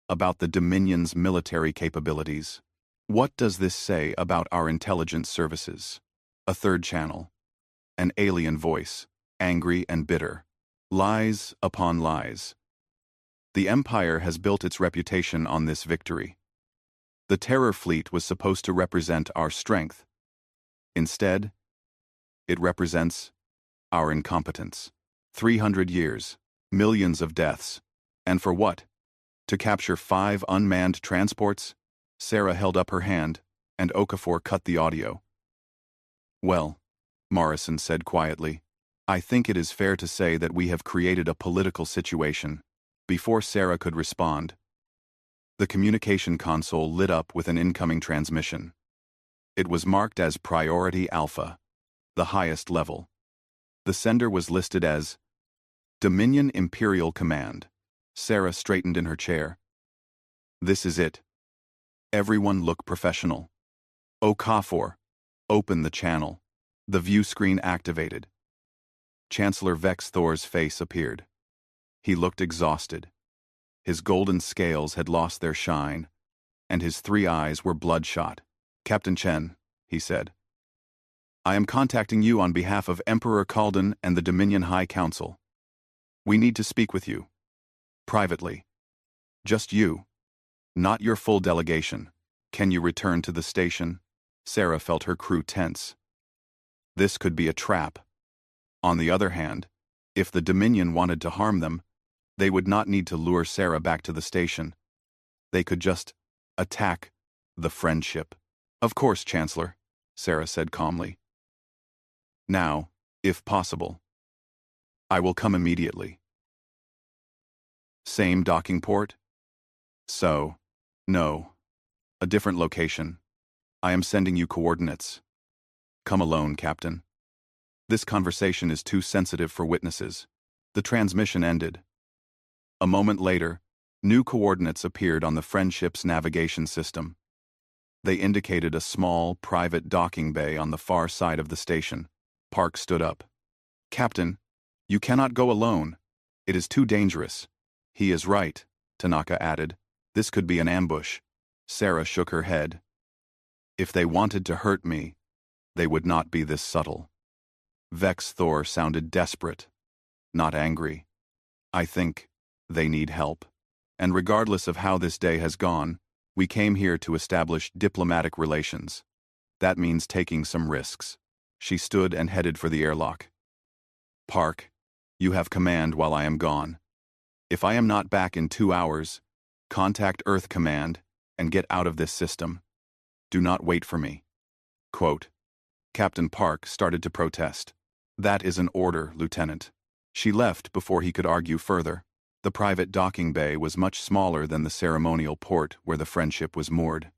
about the Dominion's military capabilities? What does this say about our intelligence services? A third channel. An alien voice, angry and bitter. Lies upon lies. The Empire has built its reputation on this victory. The Terror Fleet was supposed to represent our strength. Instead, it represents our incompetence. 300 years, millions of deaths. And for what? To capture 5 unmanned transports? Sarah held up her hand, and Okafor cut the audio. Well, Morrison said quietly, I think it is fair to say that we have created a political situation. Before Sarah could respond, the communication console lit up with an incoming transmission. It was marked as Priority Alpha, the highest level. The sender was listed as Dominion Imperial Command. Sarah straightened in her chair. This is it. Everyone look professional. Okafor, open the channel. The view screen activated. Chancellor Vex Thor's face appeared. He looked exhausted. His golden scales had lost their shine, and his 3 eyes were bloodshot. Captain Chen, he said, I am contacting you on behalf of Emperor Kalden and the Dominion High Council. We need to speak with you. Privately. Just you. Not your full delegation. Can you return to the station? Sarah felt her crew tense. This could be a trap. On the other hand, if the Dominion wanted to harm them, they would not need to lure Sarah back to the station. They could just attack the Friendship. Of course, Chancellor, Sarah said calmly. Now, if possible. I will come immediately. Same docking port? So, No. A different location. I am sending you coordinates. Come alone, Captain. This conversation is too sensitive for witnesses. The transmission ended. A moment later, new coordinates appeared on the Friendship's navigation system. They indicated a small, private docking bay on the far side of the station. Park stood up. Captain, you cannot go alone. It is too dangerous. He is right, Tanaka added. This could be an ambush. Sarah shook her head. If they wanted to hurt me, they would not be this subtle. Vex Thor sounded desperate, not angry. I think they need help. And regardless of how this day has gone, we came here to establish diplomatic relations. That means taking some risks. She stood and headed for the airlock. Park, you have command while I am gone. If I am not back in 2 hours, contact Earth Command and get out of this system. Do not wait for me. Quote. Captain Park started to protest. That is an order, Lieutenant. She left before he could argue further. The private docking bay was much smaller than the ceremonial port where the Friendship was moored.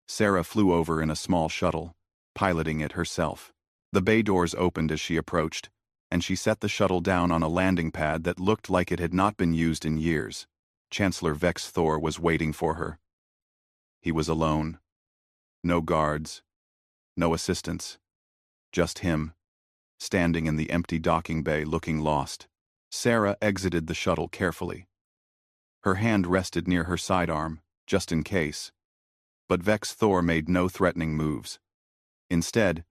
Sarah flew over in a small shuttle, piloting it herself. The bay doors opened as she approached, and she set the shuttle down on a landing pad that looked like it had not been used in years. Chancellor Vex Thor was waiting for her. He was alone. No guards, no assistants. Just him, standing in the empty docking bay looking lost. Sarah exited the shuttle carefully. Her hand rested near her sidearm, just in case. But Vex Thor made no threatening moves. Instead,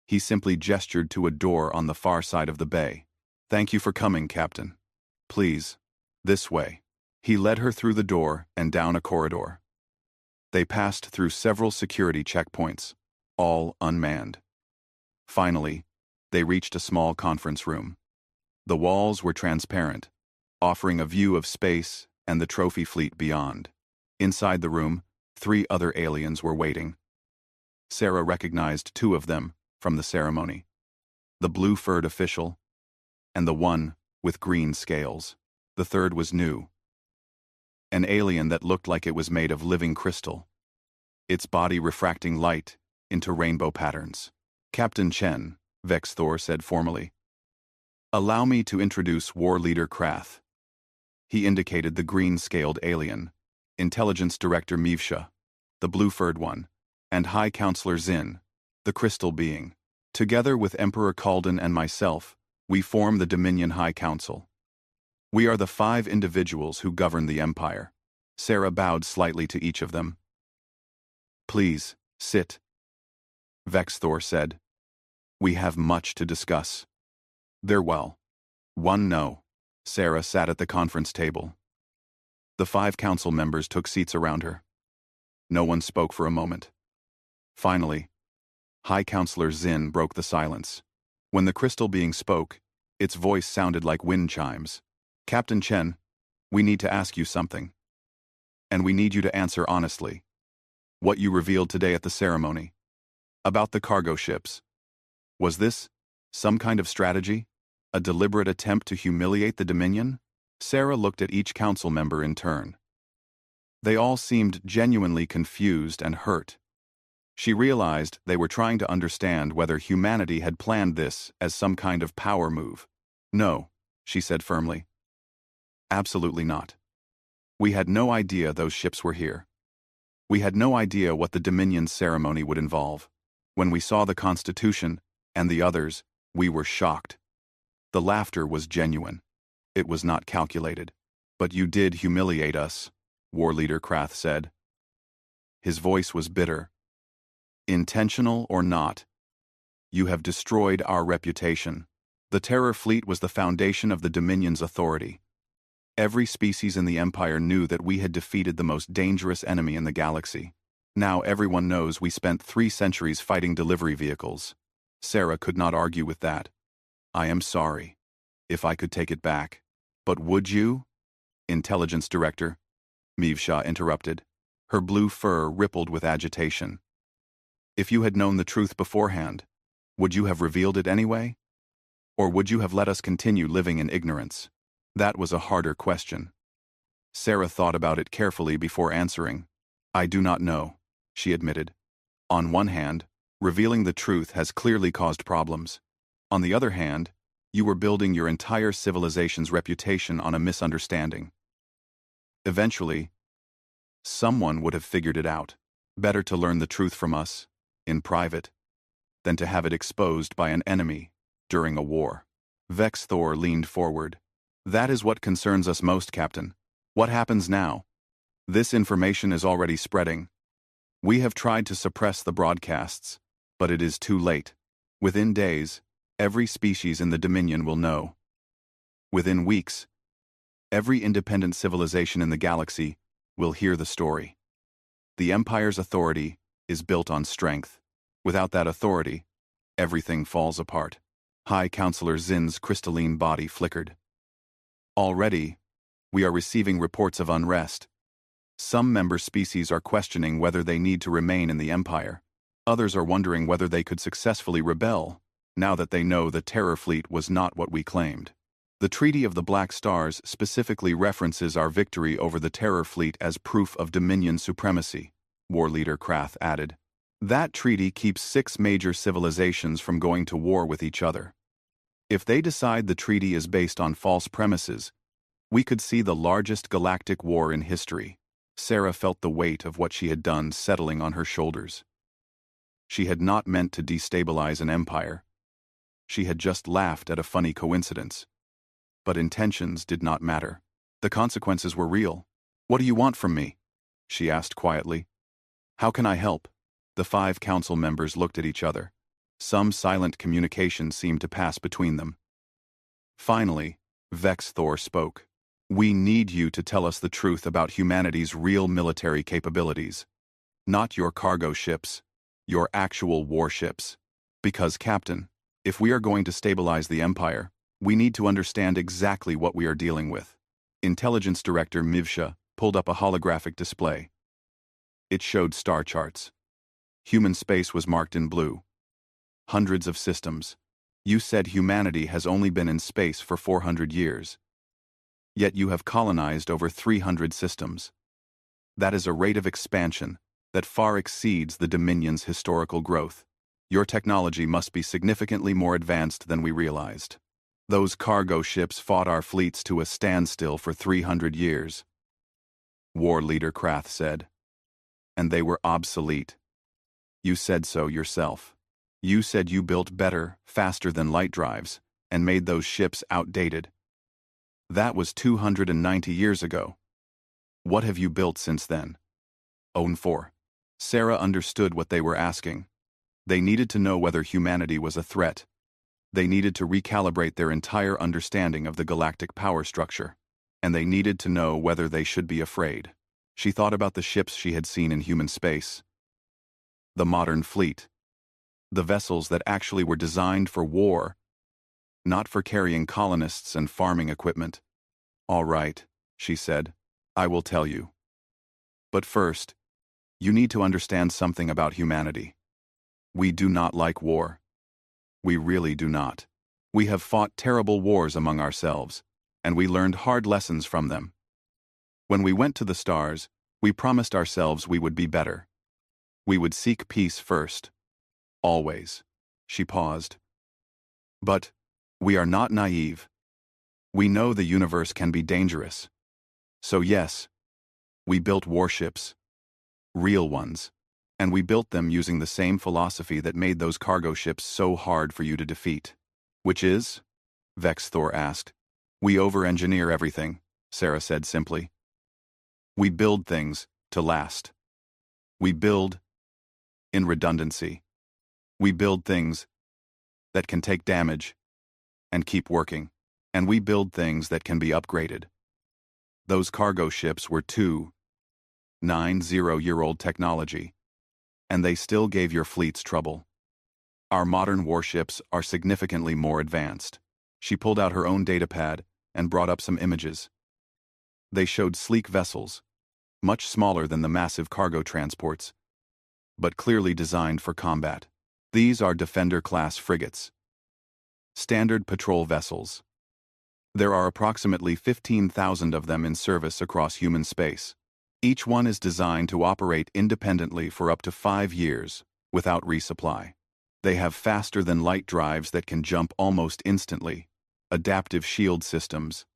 he simply gestured to a door on the far side of the bay. Thank you for coming, Captain. Please, this way. He led her through the door and down a corridor. They passed through several security checkpoints, all unmanned. Finally, they reached a small conference room. The walls were transparent, offering a view of space and the trophy fleet beyond. Inside the room, 3 other aliens were waiting. Sarah recognized 2 of them from the ceremony. The blue-furred official, and the one with green scales. The third was new. An alien that looked like it was made of living crystal, its body refracting light into rainbow patterns. Captain Chen, Vex Thor said formally. Allow me to introduce War Leader Krath. He indicated the green-scaled alien, Intelligence Director Mivsha, the blue-furred one, and High Counselor Zin, the crystal being. Together with Emperor Kalden and myself, we form the Dominion High Council. We are the 5 individuals who govern the Empire. Sarah bowed slightly to each of them. Please, sit. Vex Thor said. We have much to discuss. They're well. One no. Sarah sat at the conference table. The 5 council members took seats around her. No one spoke for a moment. Finally, High Counselor Zin broke the silence. When the crystal being spoke, its voice sounded like wind chimes. Captain Chen, we need to ask you something. And we need you to answer honestly. What you revealed today at the ceremony. About the cargo ships. Was this some kind of strategy? A deliberate attempt to humiliate the Dominion? Sarah looked at each council member in turn. They all seemed genuinely confused and hurt. She realized they were trying to understand whether humanity had planned this as some kind of power move. No, she said firmly. Absolutely not. We had no idea those ships were here. We had no idea what the Dominion ceremony would involve. When we saw the Constitution and the others, we were shocked. The laughter was genuine. It was not calculated. But you did humiliate us, War Leader Krath said. His voice was bitter. Intentional or not, you have destroyed our reputation. The Terror Fleet was the foundation of the Dominion's authority. Every species in the Empire knew that we had defeated the most dangerous enemy in the galaxy. Now everyone knows we spent 3 centuries fighting delivery vehicles. Sarah could not argue with that. I am sorry. If I could take it back. But would you? Intelligence Director, Mivsha interrupted. Her blue fur rippled with agitation. If you had known the truth beforehand, would you have revealed it anyway? Or would you have let us continue living in ignorance? That was a harder question. Sarah thought about it carefully before answering. I do not know, she admitted. On one hand, revealing the truth has clearly caused problems. On the other hand, you were building your entire civilization's reputation on a misunderstanding. Eventually, someone would have figured it out. Better to learn the truth from us, in private, than to have it exposed by an enemy during a war. Vex Thor leaned forward. That is what concerns us most, Captain. What happens now? This information is already spreading. We have tried to suppress the broadcasts, but it is too late. Within days, every species in the Dominion will know. Within weeks, every independent civilization in the galaxy will hear the story. The Empire's authority is built on strength. Without that authority, everything falls apart. High Counselor Zin's crystalline body flickered. Already, we are receiving reports of unrest. Some member species are questioning whether they need to remain in the Empire. Others are wondering whether they could successfully rebel, now that they know the Terror Fleet was not what we claimed. The Treaty of the Black Stars specifically references our victory over the Terror Fleet as proof of Dominion supremacy, War Leader Krath added. That treaty keeps 6 major civilizations from going to war with each other. If they decide the treaty is based on false premises, we could see the largest galactic war in history. Sarah felt the weight of what she had done settling on her shoulders. She had not meant to destabilize an empire. She had just laughed at a funny coincidence. But intentions did not matter. The consequences were real. What do you want from me? She asked quietly. How can I help? The 5 council members looked at each other. Some silent communication seemed to pass between them. Finally, Vex Thor spoke. We need you to tell us the truth about humanity's real military capabilities. Not your cargo ships, your actual warships. Because, Captain, if we are going to stabilize the Empire, we need to understand exactly what we are dealing with. Intelligence Director Mivsha pulled up a holographic display. It showed star charts. Human space was marked in blue. Hundreds of systems. You said humanity has only been in space for 400 years. Yet you have colonized over 300 systems. That is a rate of expansion that far exceeds the Dominion's historical growth. Your technology must be significantly more advanced than we realized. Those cargo ships fought our fleets to a standstill for 300 years. War Leader Krath said. And they were obsolete. You said so yourself. You said you built better, faster than light drives, and made those ships outdated. That was 290 years ago. What have you built since then? Own 4. Sarah understood what they were asking. They needed to know whether humanity was a threat. They needed to recalibrate their entire understanding of the galactic power structure. And they needed to know whether they should be afraid. She thought about the ships she had seen in human space. The modern fleet. The vessels that actually were designed for war, not for carrying colonists and farming equipment. All right, she said. I will tell you. But first, you need to understand something about humanity. We do not like war. We really do not. We have fought terrible wars among ourselves, and we learned hard lessons from them. When we went to the stars, we promised ourselves we would be better. We would seek peace first. Always. She paused. But we are not naive. We know the universe can be dangerous. So yes, we built warships. Real ones. And we built them using the same philosophy that made those cargo ships so hard for you to defeat. Which is? Vex Thor asked. We over-engineer everything, Sarah said simply. We build things to last. We build in redundancy. We build things that can take damage and keep working. And we build things that can be upgraded. Those cargo ships were 290-year-old technology, and they still gave your fleets trouble. Our modern warships are significantly more advanced. She pulled out her own datapad and brought up some images. They showed sleek vessels, much smaller than the massive cargo transports, but clearly designed for combat. These are Defender-class frigates. Standard patrol vessels. There are approximately 15,000 of them in service across human space. Each one is designed to operate independently for up to 5 years, without resupply. They have faster-than-light drives that can jump almost instantly, adaptive shield systems,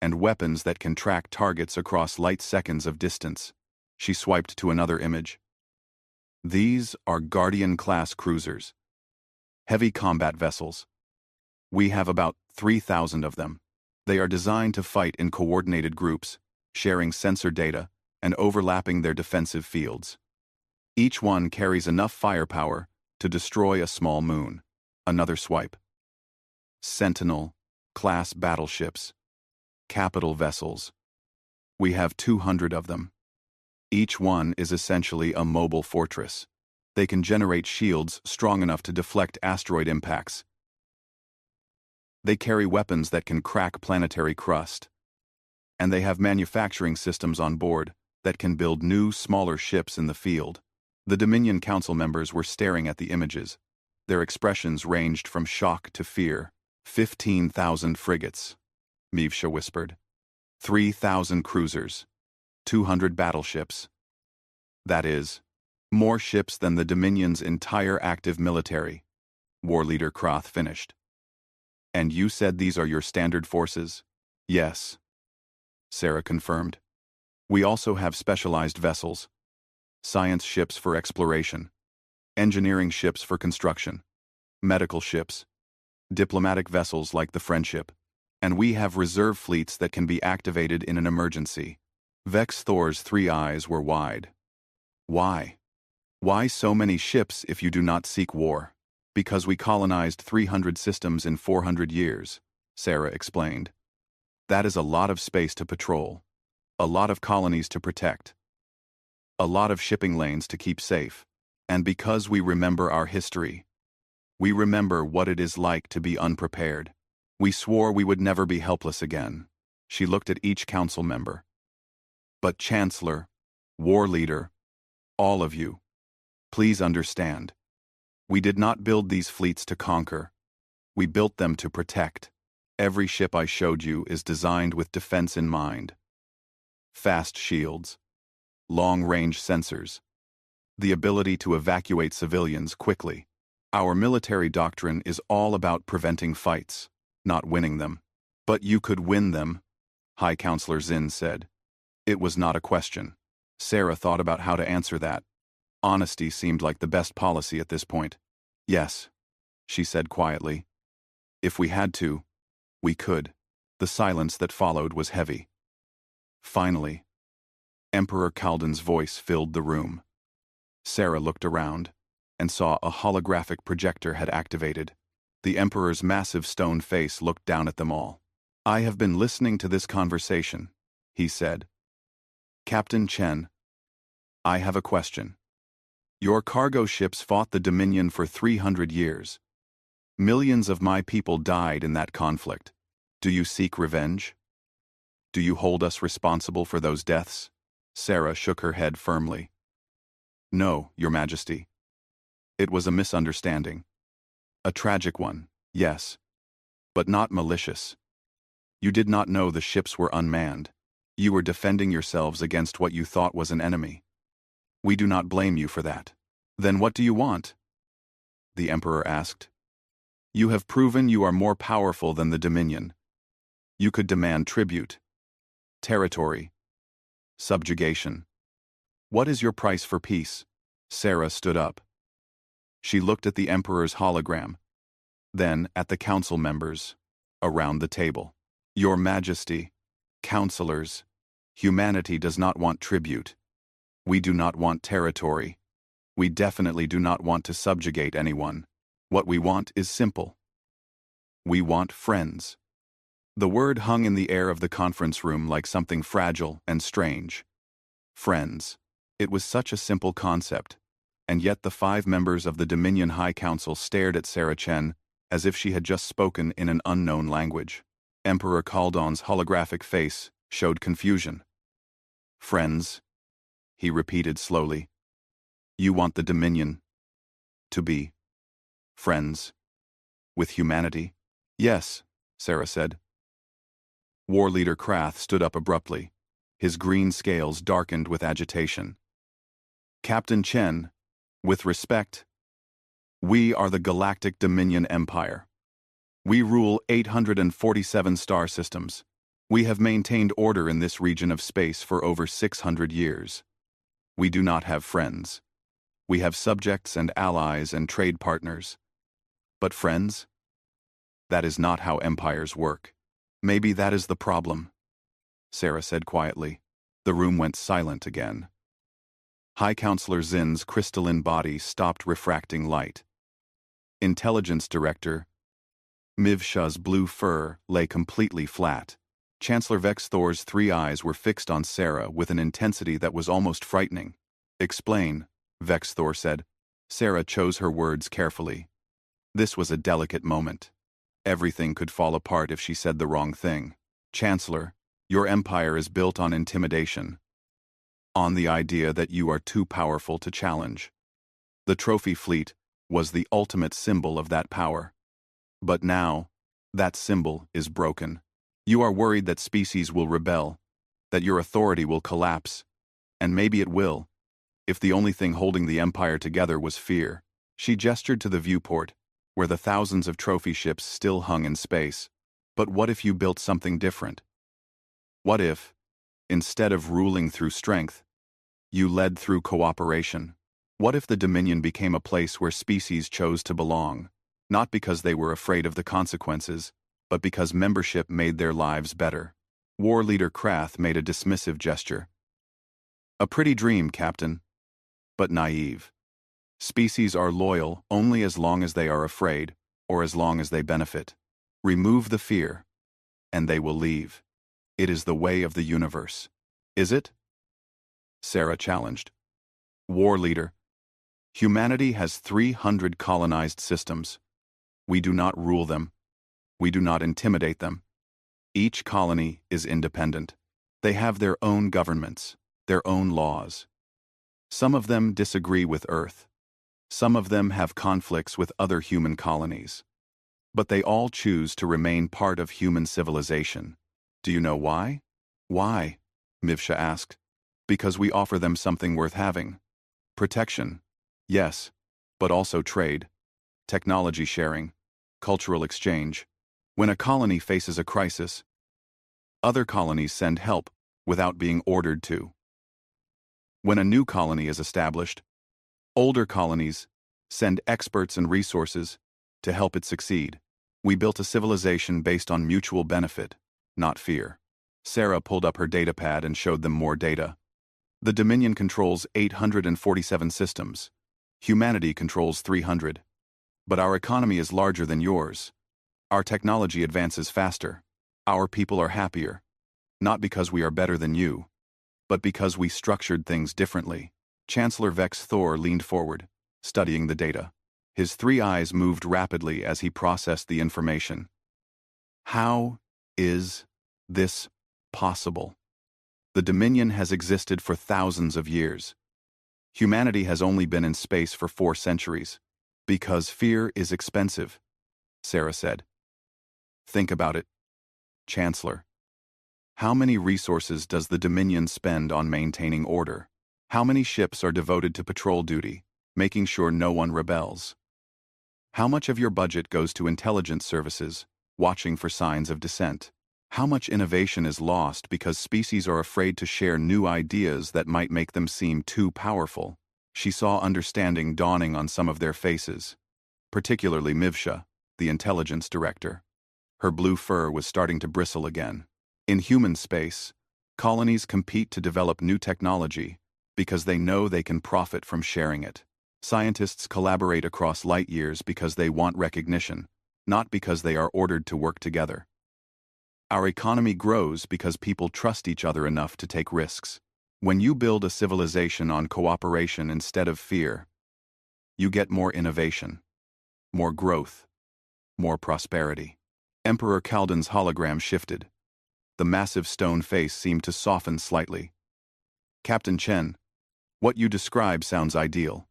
and weapons that can track targets across light seconds of distance. She swiped to another image. These are Guardian-class cruisers, heavy combat vessels. We have about 3,000 of them. They are designed to fight in coordinated groups, sharing sensor data and overlapping their defensive fields. Each one carries enough firepower to destroy a small moon. Another swipe. Sentinel-class battleships, capital vessels. We have 200 of them. Each one is essentially a mobile fortress. They can generate shields strong enough to deflect asteroid impacts. They carry weapons that can crack planetary crust. And they have manufacturing systems on board that can build new, smaller ships in the field. The Dominion Council members were staring at the images. Their expressions ranged from shock to fear. 15,000 frigates, Mivsha whispered. 3,000 cruisers. 200 battleships. That is, more ships than the Dominion's entire active military. War Leader Kroth finished. And you said these are your standard forces? Yes. Sarah confirmed. We also have specialized vessels. Science ships for exploration. Engineering ships for construction. Medical ships. Diplomatic vessels like the Friendship. And we have reserve fleets that can be activated in an emergency. Vex Thor's 3 eyes were wide. Why? Why so many ships if you do not seek war? Because we colonized 300 systems in 400 years, Sarah explained. That is a lot of space to patrol. A lot of colonies to protect. A lot of shipping lanes to keep safe. And because we remember our history. We remember what it is like to be unprepared. We swore we would never be helpless again. She looked at each council member. But Chancellor, War Leader, all of you, please understand. We did not build these fleets to conquer. We built them to protect. Every ship I showed you is designed with defense in mind. Fast shields, long-range sensors, the ability to evacuate civilians quickly. Our military doctrine is all about preventing fights, not winning them. But you could win them, High Counselor Zinn said. It was not a question. Sarah thought about how to answer that. Honesty seemed like the best policy at this point. Yes, she said quietly. If we had to, we could. The silence that followed was heavy. Finally, Emperor Kaldan's voice filled the room. Sarah looked around and saw a holographic projector had activated. The Emperor's massive stone face looked down at them all. I have been listening to this conversation, he said. Captain Chen, I have a question. Your cargo ships fought the Dominion for 300 years. Millions of my people died in that conflict. Do you seek revenge? Do you hold us responsible for those deaths? Sarah shook her head firmly. No, Your Majesty. It was a misunderstanding. A tragic one, yes, but not malicious. You did not know the ships were unmanned. You were defending yourselves against what you thought was an enemy. We do not blame you for that. Then what do you want? The Emperor asked. You have proven you are more powerful than the Dominion. You could demand tribute, territory, subjugation. What is your price for peace? Sarah stood up. She looked at the Emperor's hologram, then at the council members around the table. Your Majesty, counselors, humanity does not want tribute. We do not want territory. We definitely do not want to subjugate anyone. What we want is simple. We want friends. The word hung in the air of the conference room like something fragile and strange. Friends. It was such a simple concept, and yet the 5 members of the Dominion High Council stared at Sarah Chen as if she had just spoken in an unknown language. Emperor Kaldan's holographic face showed confusion. Friends, he repeated slowly. You want the Dominion to be friends with humanity? Yes, Sarah said. War Leader Krath stood up abruptly. His green scales darkened with agitation. Captain Chen, with respect, we are the Galactic Dominion Empire. We rule 847 star systems. We have maintained order in this region of space for over 600 years. We do not have friends. We have subjects and allies and trade partners. But friends? That is not how empires work. Maybe that is the problem, Sarah said quietly. The room went silent again. High Counselor Zin's crystalline body stopped refracting light. Intelligence Director Mivsha's blue fur lay completely flat. Chancellor Vex Thor's 3 eyes were fixed on Sarah with an intensity that was almost frightening. Explain, Vex Thor said. Sarah chose her words carefully. This was a delicate moment. Everything could fall apart if she said the wrong thing. Chancellor, your empire is built on intimidation. On the idea that you are too powerful to challenge. The trophy fleet was the ultimate symbol of that power. But now, that symbol is broken. You are worried that species will rebel, that your authority will collapse, and maybe it will, if the only thing holding the empire together was fear. She gestured to the viewport, where the thousands of trophy ships still hung in space. But what if you built something different? What if, instead of ruling through strength, you led through cooperation? What if the Dominion became a place where species chose to belong, not because they were afraid of the consequences, but because membership made their lives better? War Leader Krath made a dismissive gesture. A pretty dream, Captain, but naive. Species are loyal only as long as they are afraid, or as long as they benefit. Remove the fear, and they will leave. It is the way of the universe. Is it? Sarah challenged. War Leader, humanity has 300 colonized systems. We do not rule them. We do not intimidate them. Each colony is independent. They have their own governments, their own laws. Some of them disagree with Earth. Some of them have conflicts with other human colonies. But they all choose to remain part of human civilization. Do you know why? Why? Mivsha asked. Because we offer them something worth having. Protection, yes, but also trade, technology sharing, cultural exchange. When a colony faces a crisis, other colonies send help without being ordered to. When a new colony is established, older colonies send experts and resources to help it succeed. We built a civilization based on mutual benefit, not fear. Sarah pulled up her datapad and showed them more data. The Dominion controls 847 systems. Humanity controls 300. But our economy is larger than yours. Our technology advances faster. Our people are happier. Not because we are better than you, but because we structured things differently. Chancellor Vex Thor leaned forward, studying the data. His 3 eyes moved rapidly as he processed the information. How is this possible? The Dominion has existed for thousands of years. Humanity has only been in space for 4 centuries. Because fear is expensive, Sarah said. Think about it, Chancellor. How many resources does the Dominion spend on maintaining order? How many ships are devoted to patrol duty, making sure no one rebels? How much of your budget goes to intelligence services, watching for signs of dissent? How much innovation is lost because species are afraid to share new ideas that might make them seem too powerful? She saw understanding dawning on some of their faces, particularly Mivsha, the intelligence director. Her blue fur was starting to bristle again. In human space, colonies compete to develop new technology because they know they can profit from sharing it. Scientists collaborate across light years because they want recognition, not because they are ordered to work together. Our economy grows because people trust each other enough to take risks. When you build a civilization on cooperation instead of fear, you get more innovation, more growth, more prosperity. Emperor Kaldan's hologram shifted. The massive stone face seemed to soften slightly. Captain Chen, what you describe sounds ideal,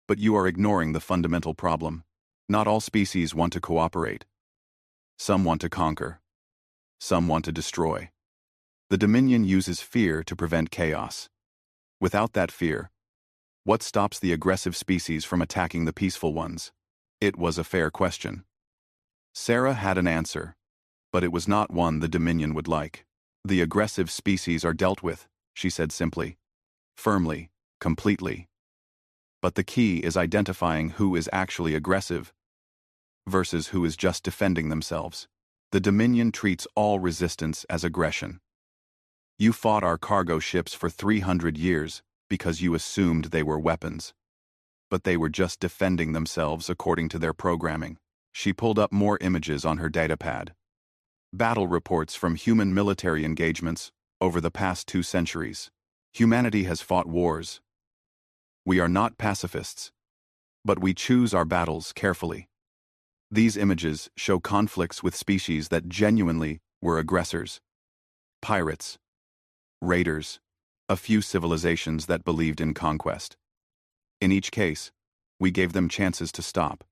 but you are ignoring the fundamental problem. Not all species want to cooperate. Some want to conquer. Some want to destroy. The Dominion uses fear to prevent chaos. Without that fear, what stops the aggressive species from attacking the peaceful ones? It was a fair question. Sarah had an answer, but it was not one the Dominion would like. The aggressive species are dealt with, she said simply, firmly, completely. But the key is identifying who is actually aggressive versus who is just defending themselves. The Dominion treats all resistance as aggression. You fought our cargo ships for 300 years because you assumed they were weapons. But they were just defending themselves according to their programming. She pulled up more images on her datapad. Battle reports from human military engagements over the past 2 centuries. Humanity has fought wars. We are not pacifists, but we choose our battles carefully. These images show conflicts with species that genuinely were aggressors. Pirates, raiders, a few civilizations that believed in conquest. In each case, we gave them chances to stop.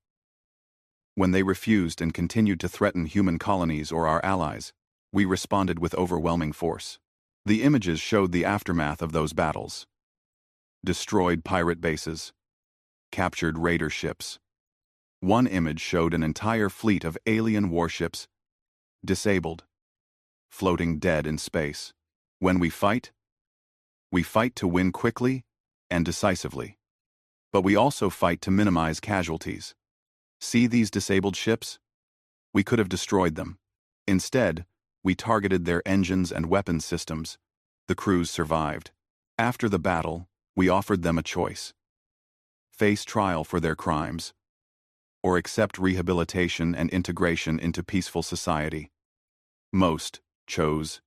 When they refused and continued to threaten human colonies or our allies, we responded with overwhelming force. The images showed the aftermath of those battles. Destroyed pirate bases, captured raider ships. One image showed an entire fleet of alien warships, disabled, floating dead in space. When we fight to win quickly and decisively. But we also fight to minimize casualties. See these disabled ships? We could have destroyed them. Instead, we targeted their engines and weapons systems. The crews survived. After the battle, we offered them a choice. Face trial for their crimes, or accept rehabilitation and integration into peaceful society. Most chose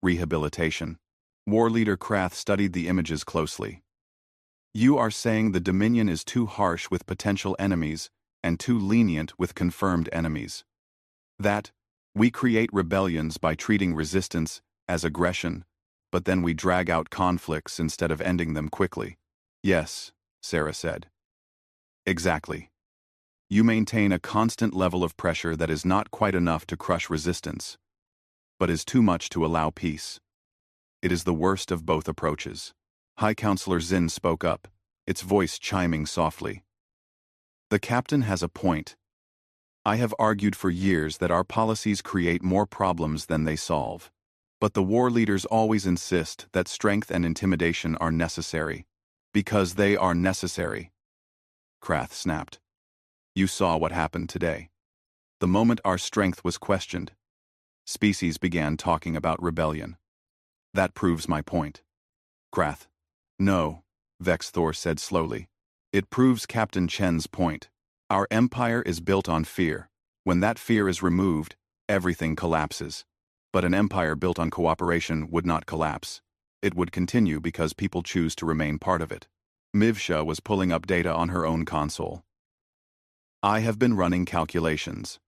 rehabilitation. War leader Krath studied the images closely. You are saying the Dominion is too harsh with potential enemies and too lenient with confirmed enemies. That we create rebellions by treating resistance as aggression, but then we drag out conflicts instead of ending them quickly. Yes, Sarah said. Exactly. You maintain a constant level of pressure that is not quite enough to crush resistance, but is too much to allow peace. It is the worst of both approaches. High Counselor Zinn spoke up, its voice chiming softly. The captain has a point. I have argued for years that our policies create more problems than they solve. But the war leaders always insist that strength and intimidation are necessary. Because they are necessary. Krath snapped. You saw what happened today. The moment our strength was questioned, species began talking about rebellion. That proves my point. Krath. No, Vex Thor said slowly. It proves Captain Chen's point. Our empire is built on fear. When that fear is removed, everything collapses. But an empire built on cooperation would not collapse. It would continue because people choose to remain part of it. Mivsha was pulling up data on her own console. I have been running calculations.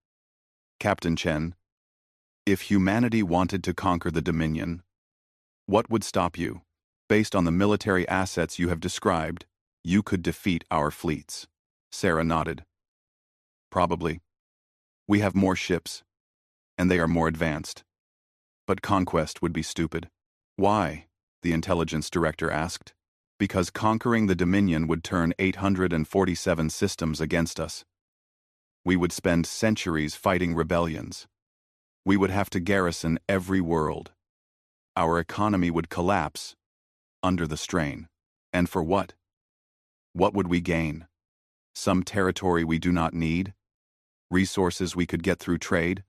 Captain Chen, if humanity wanted to conquer the Dominion, what would stop you? Based on the military assets you have described, you could defeat our fleets. Sarah nodded. Probably. We have more ships, and they are more advanced. But conquest would be stupid. Why? The intelligence director asked. Because conquering the Dominion would turn 847 systems against us. We would spend centuries fighting rebellions. We would have to garrison every world. Our economy would collapse under the strain. And for what? What would we gain? Some territory we do not need? Resources we could get through trade?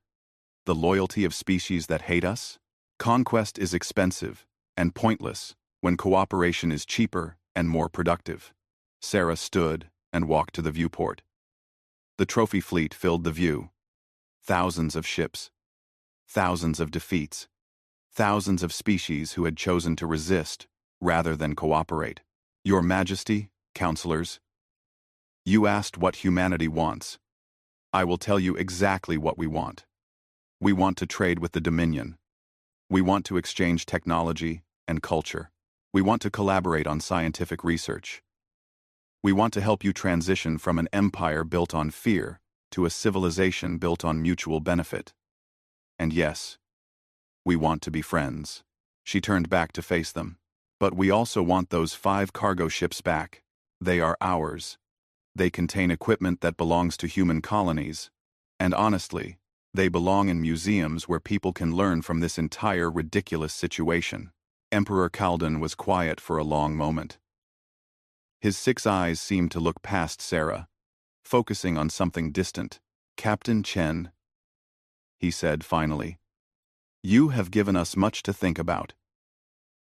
The loyalty of species that hate us? Conquest is expensive and pointless when cooperation is cheaper and more productive. Sarah stood and walked to the viewport. The trophy fleet filled the view. Thousands of ships. Thousands of defeats. Thousands of species who had chosen to resist rather than cooperate. Your Majesty, counselors, you asked what humanity wants. I will tell you exactly what we want. We want to trade with the Dominion. We want to exchange technology and culture. We want to collaborate on scientific research. We want to help you transition from an empire built on fear to a civilization built on mutual benefit. And yes, we want to be friends. She turned back to face them. But we also want those 5 cargo ships back. They are ours. They contain equipment that belongs to human colonies. And honestly, they belong in museums where people can learn from this entire ridiculous situation. Emperor Kaldun was quiet for a long moment. His 6 eyes seemed to look past Sarah, focusing on something distant. Captain Chen, he said finally, you have given us much to think about.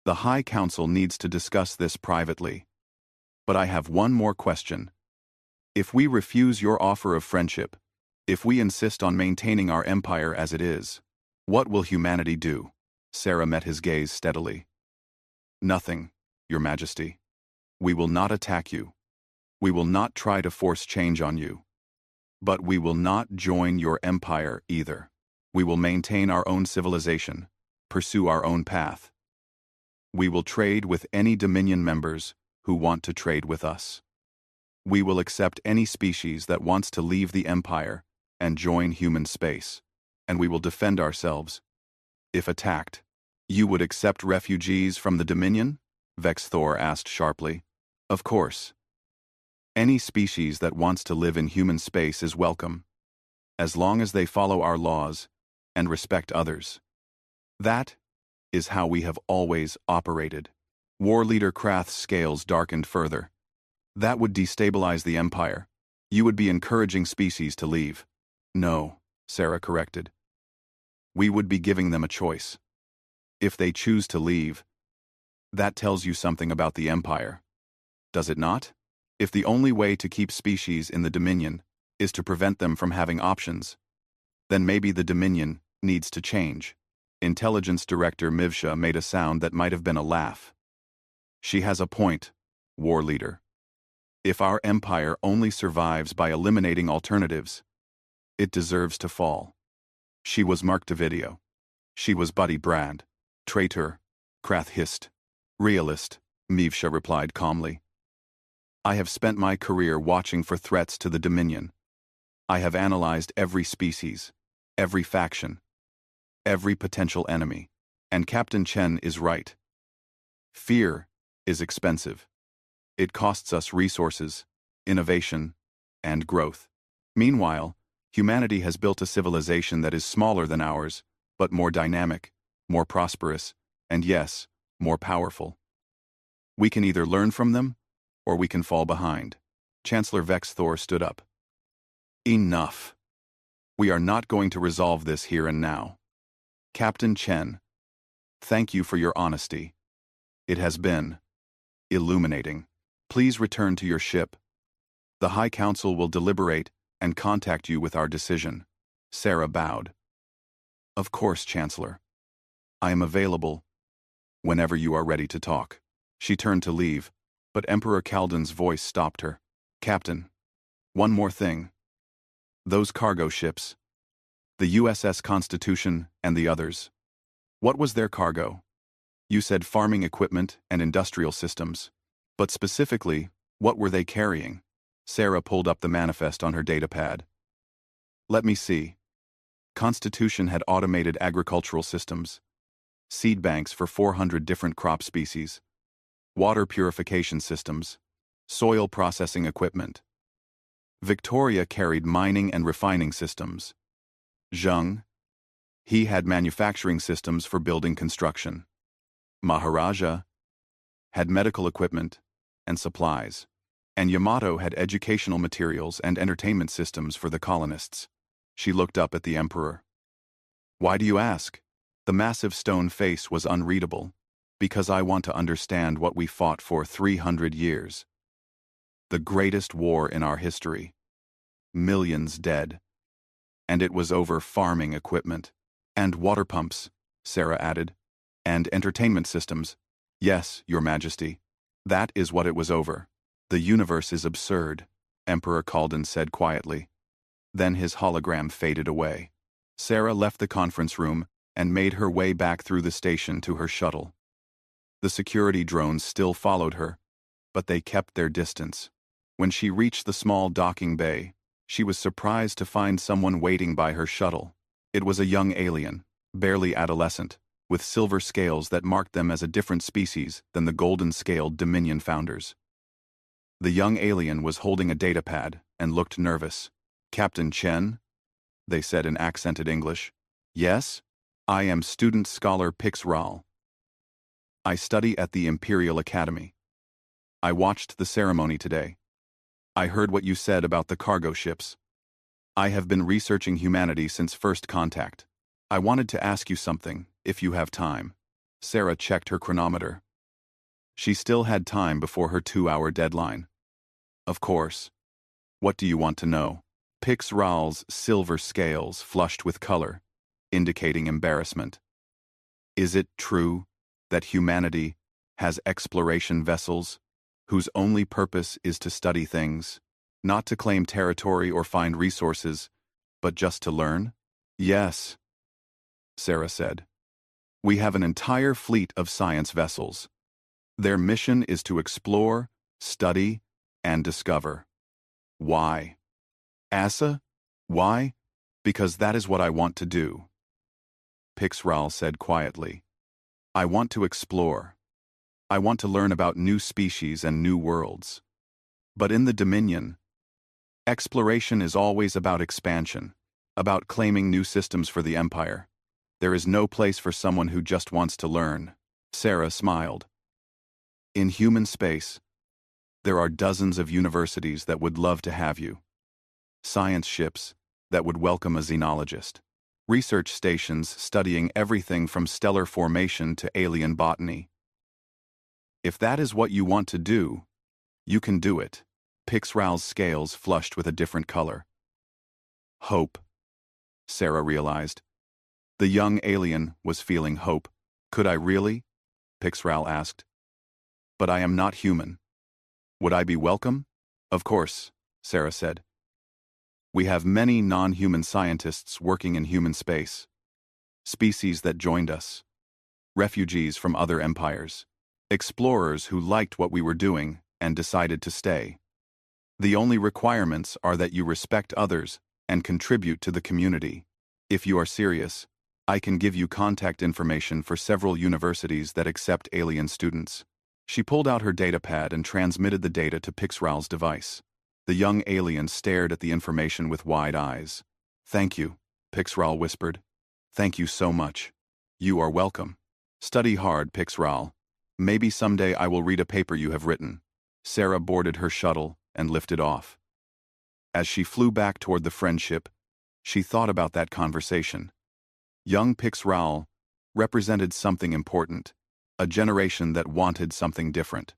The High Council needs to discuss this privately. But I have one more question. If we refuse your offer of friendship, if we insist on maintaining our empire as it is, what will humanity do? Sarah met his gaze steadily. Nothing, Your Majesty. We will not attack you. We will not try to force change on you. But we will not join your empire either. We will maintain our own civilization, pursue our own path. We will trade with any Dominion members who want to trade with us. We will accept any species that wants to leave the empire and join human space, and we will defend ourselves. If attacked, you would accept refugees from the Dominion? Vexthor asked sharply. Of course. Any species that wants to live in human space is welcome, as long as they follow our laws and respect others. That is how we have always operated. War Leader Krath's scales darkened further. That would destabilize the Empire. You would be encouraging species to leave. No, Sarah corrected. We would be giving them a choice. If they choose to leave, that tells you something about the Empire. Does it not? If the only way to keep species in the Dominion is to prevent them from having options, then maybe the Dominion needs to change. Intelligence Director Mivsha made a sound that might have been a laugh. She has a point, War Leader. If our empire only survives by eliminating alternatives, it deserves to fall. She was Mark Davidio. She was Buddy Brand. Traitor, Krath hissed. Realist, Mivsha replied calmly. I have spent my career watching for threats to the Dominion. I have analyzed every species, every faction, every potential enemy, and Captain Chen is right. Fear is expensive. It costs us resources, innovation, and growth. Meanwhile, humanity has built a civilization that is smaller than ours, but more dynamic, more prosperous, and yes, more powerful. We can either learn from them, or we can fall behind. Chancellor Vexthor stood up. Enough. We are not going to resolve this here and now. Captain Chen, thank you for your honesty. It has been illuminating. Please return to your ship. The High Council will deliberate and contact you with our decision. Sarah bowed. Of course, Chancellor. I am available whenever you are ready to talk. She turned to leave, but Emperor Kaldun's voice stopped her. Captain, one more thing. Those cargo ships, the USS Constitution and the others, what was their cargo? You said farming equipment and industrial systems, but specifically, what were they carrying? Sarah pulled up the manifest on her datapad. Let me see. Constitution had automated agricultural systems, seed banks for 400 different crop species, water purification systems, soil processing equipment. Victoria carried mining and refining systems. Zheng, he had manufacturing systems for building construction. Maharaja had medical equipment and supplies, and Yamato had educational materials and entertainment systems for the colonists. She looked up at the Emperor. Why do you ask? The massive stone face was unreadable. Because I want to understand what we fought for 300 years. The greatest war in our history. Millions dead. And it was over farming equipment. And water pumps, Sarah added. And entertainment systems. Yes, Your Majesty. That is what it was over. The universe is absurd, Emperor Kaldun said quietly. Then his hologram faded away. Sarah left the conference room and made her way back through the station to her shuttle. The security drones still followed her, but they kept their distance. When she reached the small docking bay, she was surprised to find someone waiting by her shuttle. It was a young alien, barely adolescent, with silver scales that marked them as a different species than the golden-scaled Dominion founders. The young alien was holding a datapad and looked nervous. "Captain Chen?" they said in accented English. "Yes? I am student scholar Pix Ral. I study at the Imperial Academy. I watched the ceremony today. I heard what you said about the cargo ships. I have been researching humanity since first contact. I wanted to ask you something, if you have time." Sarah checked her chronometer. She still had time before her 2-hour deadline. "Of course. What do you want to know?" Pix Ral's silver scales flushed with color, indicating embarrassment. "Is it true that humanity has exploration vessels whose only purpose is to study things, not to claim territory or find resources, but just to learn?" "Yes," Sarah said. "We have an entire fleet of science vessels. Their mission is to explore, study, and discover." "Why?" "Asa? Why? Because that is what I want to do," Pix Ral said quietly. "I want to explore. I want to learn about new species and new worlds. But in the Dominion, exploration is always about expansion, about claiming new systems for the Empire. There is no place for someone who just wants to learn." Sarah smiled. "In human space, there are dozens of universities that would love to have you. Science ships that would welcome a xenologist. Research stations studying everything from stellar formation to alien botany. If that is what you want to do, you can do it." Pix Ral's scales flushed with a different color. Hope, Sarah realized. The young alien was feeling hope. "Could I really?" Pix Ral asked. "But I am not human. Would I be welcome?" "Of course," Sarah said. "We have many non-human scientists working in human space. Species that joined us. Refugees from other empires. Explorers who liked what we were doing and decided to stay. The only requirements are that you respect others and contribute to the community. If you are serious, I can give you contact information for several universities that accept alien students." She pulled out her datapad and transmitted the data to Pix Ral's device. The young alien stared at the information with wide eyes. "Thank you," Pix Ral whispered. "Thank you so much. You are welcome. Study hard, Pix Ral. Maybe someday I will read a paper you have written." Sarah boarded her shuttle and lifted off. As she flew back toward the friendship, she thought about that conversation. Young Pix Ral represented something important, a generation that wanted something different.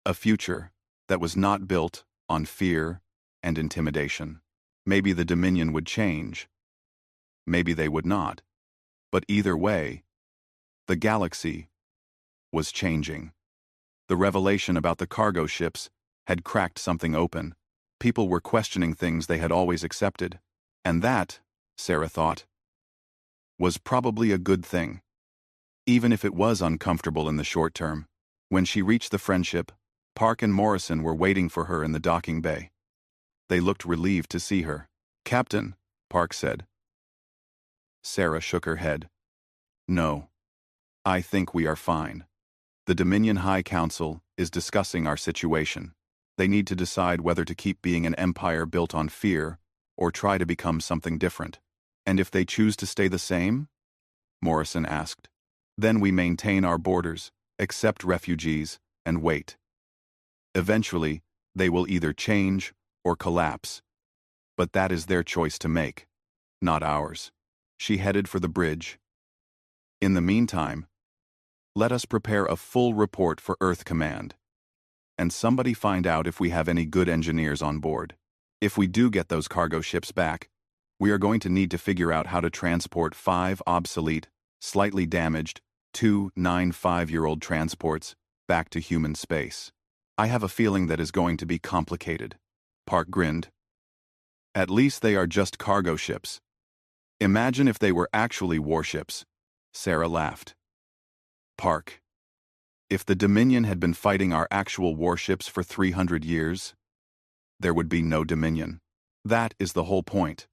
A future that was not built on fear and intimidation. Maybe the Dominion would change. Maybe they would not. But either way, the galaxy was changing. The revelation about the cargo ships had cracked something open. People were questioning things they had always accepted. And that, Sarah thought, was probably a good thing. Even if it was uncomfortable in the short term. When she reached the friendship, Park and Morrison were waiting for her in the docking bay. They looked relieved to see her. "Captain," Park said. Sarah shook her head. "No. I think we are fine. The Dominion High Council is discussing our situation. They need to decide whether to keep being an empire built on fear or try to become something different." "And if they choose to stay the same?" Morrison asked. "Then we maintain our borders, accept refugees, and wait. Eventually, they will either change or collapse. But that is their choice to make, not ours." She headed for the bridge. "In the meantime, let us prepare a full report for Earth Command. And somebody find out if we have any good engineers on board. If we do get those cargo ships back, we are going to need to figure out how to transport 5 obsolete, slightly damaged, 2 9-5-year-old transports back to human space. I have a feeling that is going to be complicated." Park grinned. "At least they are just cargo ships. Imagine if they were actually warships." Sarah laughed. "Park, if the Dominion had been fighting our actual warships for 300 years, there would be no Dominion. That is the whole point."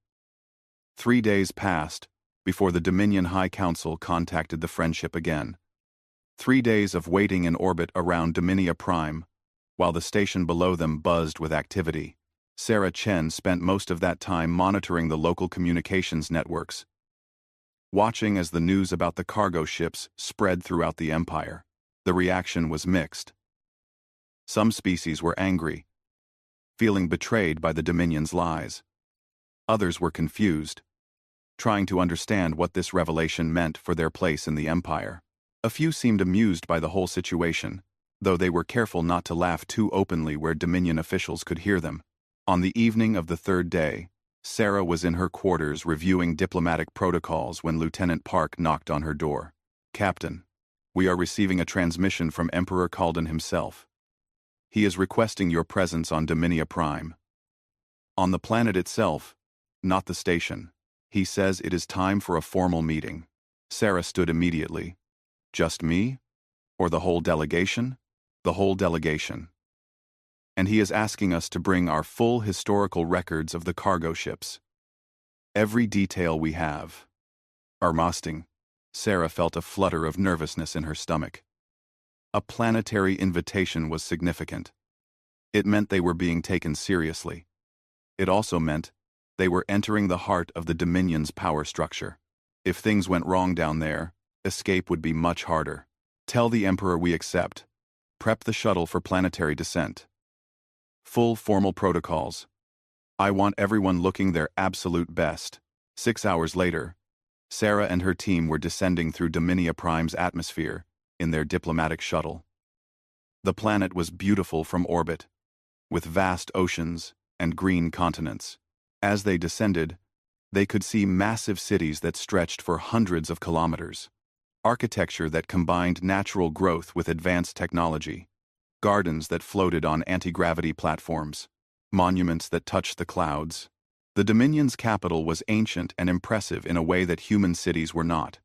3 days passed before the Dominion High Council contacted the Friendship again. 3 days of waiting in orbit around Dominia Prime, while the station below them buzzed with activity. Sarah Chen spent most of that time monitoring the local communications networks, watching as the news about the cargo ships spread throughout the Empire. The reaction was mixed. Some species were angry, feeling betrayed by the Dominion's lies. Others were confused, trying to understand what this revelation meant for their place in the Empire. A few seemed amused by the whole situation, though they were careful not to laugh too openly where Dominion officials could hear them. On the evening of the third day, Sarah was in her quarters reviewing diplomatic protocols when Lieutenant Park knocked on her door. "Captain, we are receiving a transmission from Emperor Kalden himself. He is requesting your presence on Dominia Prime. On the planet itself, not the station. He says it is time for a formal meeting." Sarah stood immediately. "Just me? Or the whole delegation?" "The whole delegation. And he is asking us to bring our full historical records of the cargo ships. Every detail we have." Armasting. Sarah felt a flutter of nervousness in her stomach. A planetary invitation was significant. It meant they were being taken seriously. It also meant they were entering the heart of the Dominion's power structure. If things went wrong down there, escape would be much harder. "Tell the Emperor we accept. Prep the shuttle for planetary descent. Full formal protocols. I want everyone looking their absolute best." 6 hours later, Sarah and her team were descending through Dominia Prime's atmosphere in their diplomatic shuttle. The planet was beautiful from orbit, with vast oceans and green continents. As they descended, they could see massive cities that stretched for hundreds of kilometers. Architecture that combined natural growth with advanced technology. Gardens that floated on anti-gravity platforms. Monuments that touched the clouds. The Dominion's capital was ancient and impressive in a way that human cities were not.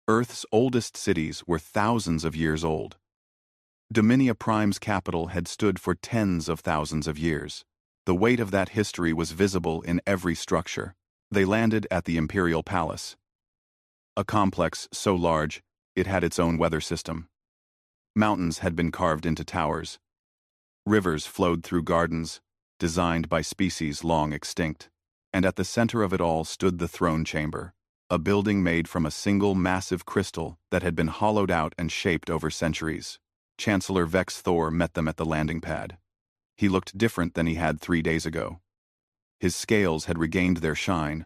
Earth's oldest cities were thousands of years old. Dominia Prime's capital had stood for tens of thousands of years. The weight of that history was visible in every structure. They landed at the Imperial Palace, a complex so large it had its own weather system. Mountains had been carved into towers. Rivers flowed through gardens, designed by species long extinct. And at the center of it all stood the throne chamber, a building made from a single massive crystal that had been hollowed out and shaped over centuries. Chancellor Vex Thor met them at the landing pad. He looked different than he had 3 days ago. His scales had regained their shine,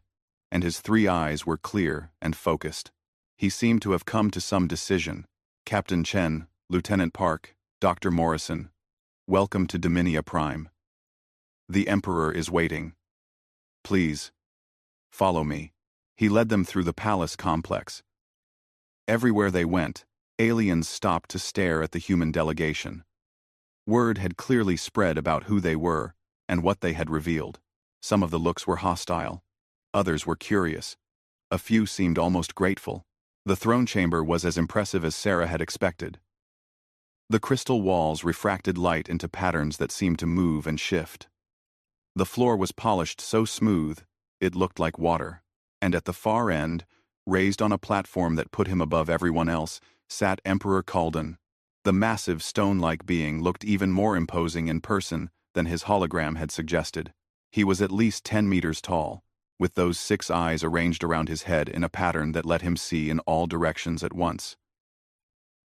and his 3 eyes were clear and focused. He seemed to have come to some decision. "Captain Chen, Lieutenant Park, Dr. Morrison, welcome to Dominia Prime. The Emperor is waiting. Please, follow me." He led them through the palace complex. Everywhere they went, aliens stopped to stare at the human delegation. Word had clearly spread about who they were and what they had revealed. Some of the looks were hostile. Others were curious. A few seemed almost grateful. The throne chamber was as impressive as Sarah had expected. The crystal walls refracted light into patterns that seemed to move and shift. The floor was polished so smooth, it looked like water. And at the far end, raised on a platform that put him above everyone else, sat Emperor Kalden. The massive stone-like being looked even more imposing in person than his hologram had suggested. He was at least 10 meters tall, with those 6 eyes arranged around his head in a pattern that let him see in all directions at once.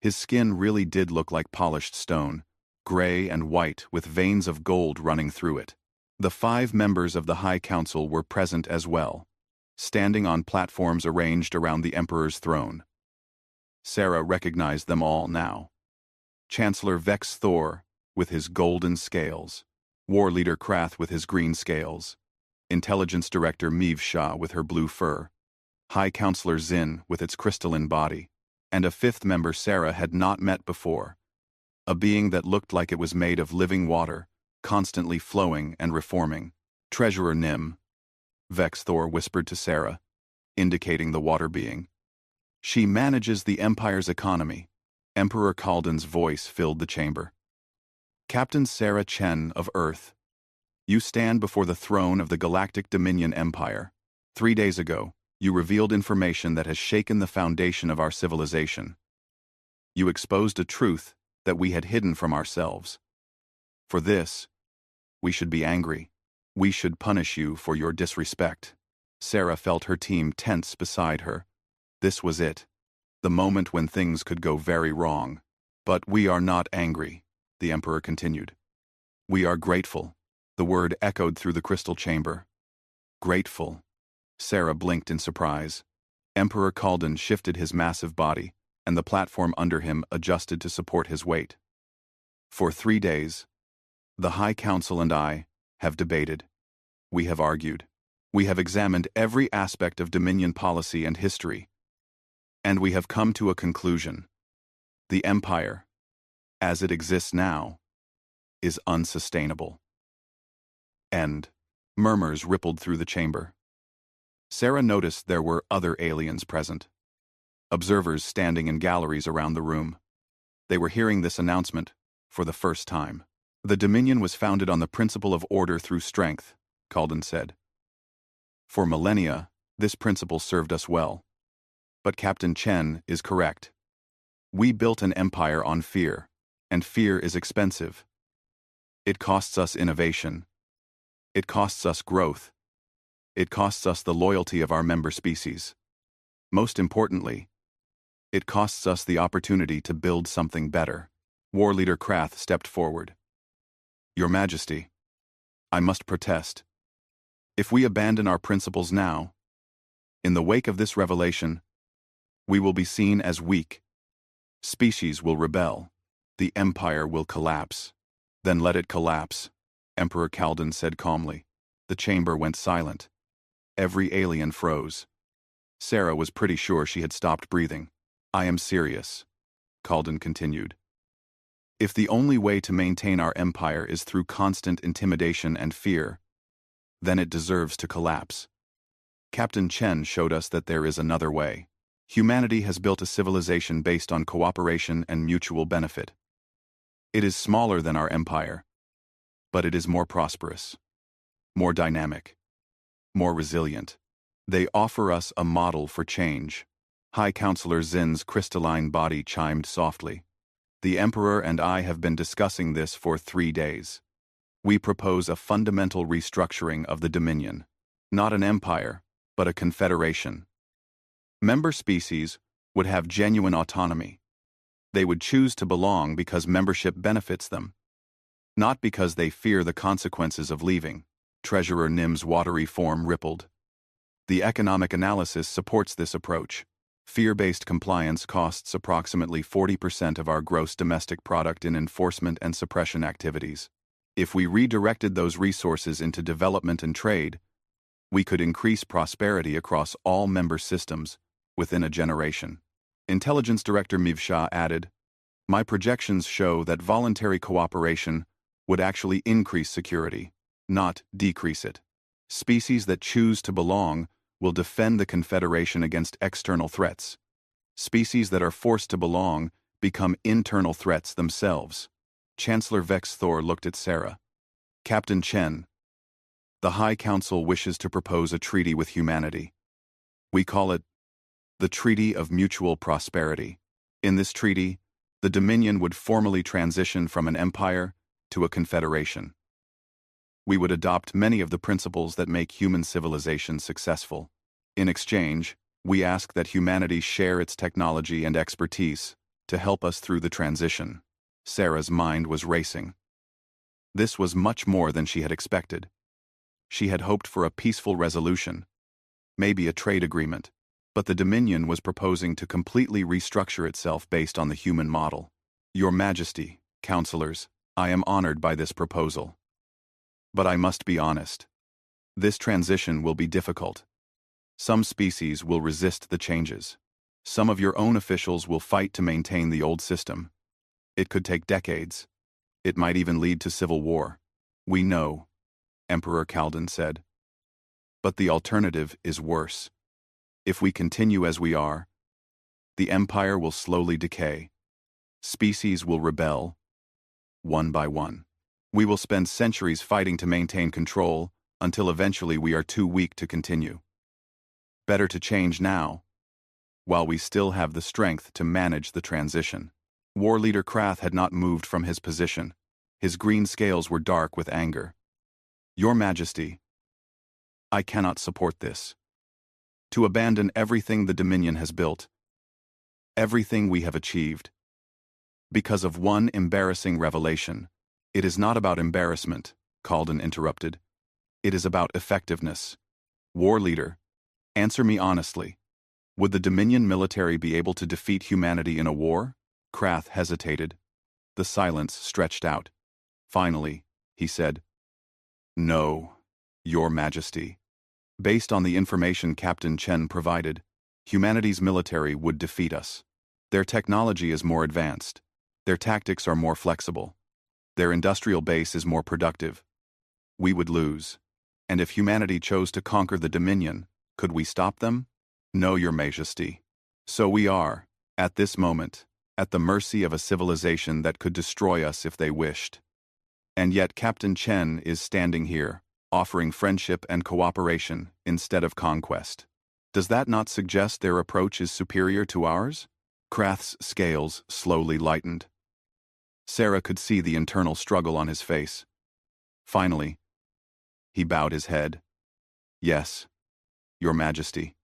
His skin really did look like polished stone, gray and white with veins of gold running through it. The 5 members of the High Council were present as well, standing on platforms arranged around the Emperor's throne. Sarah recognized them all now. Chancellor Vex Thor with his golden scales, War Leader Krath with his green scales, Intelligence Director Meev Shah with her blue fur, High Counselor Zin with its crystalline body, and a 5th member Sarah had not met before, a being that looked like it was made of living water, constantly flowing and reforming. "Treasurer Nim," Vex Thor whispered to Sarah, indicating the water being. "She manages the Empire's economy." Emperor Kalden's voice filled the chamber. "Captain Sarah Chen of Earth, you stand before the throne of the Galactic Dominion Empire. 3 days ago, You revealed information that has shaken the foundation of our civilization. You exposed a truth that we had hidden from ourselves. For this, we should be angry. We should punish you for your disrespect. Sarah felt her team tense beside her. This was it. The moment when things could go very wrong. But we are not angry, the Emperor continued. We are grateful. The word echoed through the crystal chamber. Grateful. Sarah blinked in surprise. Emperor Kalden shifted his massive body, and the platform under him adjusted to support his weight. For 3 days, the High Council and I have debated. We have argued. We have examined every aspect of Dominion policy and history. And we have come to a conclusion. The Empire, as it exists now, is unsustainable. End. Murmurs rippled through the chamber. Sarah noticed there were other aliens present. Observers standing in galleries around the room. They were hearing this announcement for the first time. The Dominion was founded on the principle of order through strength, Kalden said. For millennia, this principle served us well. But Captain Chen is correct. We built an empire on fear, and fear is expensive. It costs us innovation. It costs us growth. It costs us the loyalty of our member species. Most importantly, it costs us the opportunity to build something better. War Leader Krath stepped forward. Your Majesty, I must protest. If we abandon our principles now, in the wake of this revelation, we will be seen as weak. Species will rebel. The Empire will collapse. Then let it collapse, Emperor Kalden said calmly. The chamber went silent. Every alien froze. Sarah was pretty sure she had stopped breathing. I am serious, Kalden continued. If the only way to maintain our empire is through constant intimidation and fear, then it deserves to collapse. Captain Chen showed us that there is another way. Humanity has built a civilization based on cooperation and mutual benefit. It is smaller than our empire, but it is more prosperous, more dynamic, more resilient. They offer us a model for change. High Counselor Zin's crystalline body chimed softly. The Emperor and I have been discussing this for 3 days. We propose a fundamental restructuring of the Dominion. Not an empire, but a confederation. Member species would have genuine autonomy. They would choose to belong because membership benefits them, not because they fear the consequences of leaving. Treasurer Nim's watery form rippled. The economic analysis supports this approach. Fear-based compliance costs approximately 40% of our gross domestic product in enforcement and suppression activities. If we redirected those resources into development and trade, we could increase prosperity across all member systems within a generation. Intelligence Director Mivsha added, My projections show that voluntary cooperation would actually increase security, not decrease it. Species that choose to belong will defend the Confederation against external threats. Species that are forced to belong become internal threats themselves. Chancellor Vex Thor looked at Sarah. Captain Chen, the High Council wishes to propose a treaty with humanity. We call it the Treaty of Mutual Prosperity. In this treaty, the Dominion would formally transition from an empire to a confederation. We would adopt many of the principles that make human civilization successful. In exchange, we ask that humanity share its technology and expertise to help us through the transition. Sarah's mind was racing. This was much more than she had expected. She had hoped for a peaceful resolution, maybe a trade agreement, but the Dominion was proposing to completely restructure itself based on the human model. Your Majesty, counselors, I am honored by this proposal. But I must be honest. This transition will be difficult. Some species will resist the changes. Some of your own officials will fight to maintain the old system. It could take decades. It might even lead to civil war. We know, Emperor Kalden said. But the alternative is worse. If we continue as we are, the empire will slowly decay. Species will rebel, one by one. We will spend centuries fighting to maintain control until eventually we are too weak to continue. Better to change now, while we still have the strength to manage the transition. War Leader Krath had not moved from his position. His green scales were dark with anger. Your Majesty, I cannot support this. To abandon everything the Dominion has built, everything we have achieved, because of one embarrassing revelation. It is not about embarrassment, Kalden interrupted. It is about effectiveness. War Leader, answer me honestly. Would the Dominion military be able to defeat humanity in a war? Krath hesitated. The silence stretched out. Finally, he said, No, Your Majesty. Based on the information Captain Chen provided, humanity's military would defeat us. Their technology is more advanced. Their tactics are more flexible. Their industrial base is more productive. We would lose. And if humanity chose to conquer the Dominion, could we stop them? No, Your Majesty. So we are, at this moment, at the mercy of a civilization that could destroy us if they wished. And yet Captain Chen is standing here, offering friendship and cooperation instead of conquest. Does that not suggest their approach is superior to ours? Krath's scales slowly lightened. Sarah could see the internal struggle on his face. Finally, he bowed his head. Yes, Your Majesty.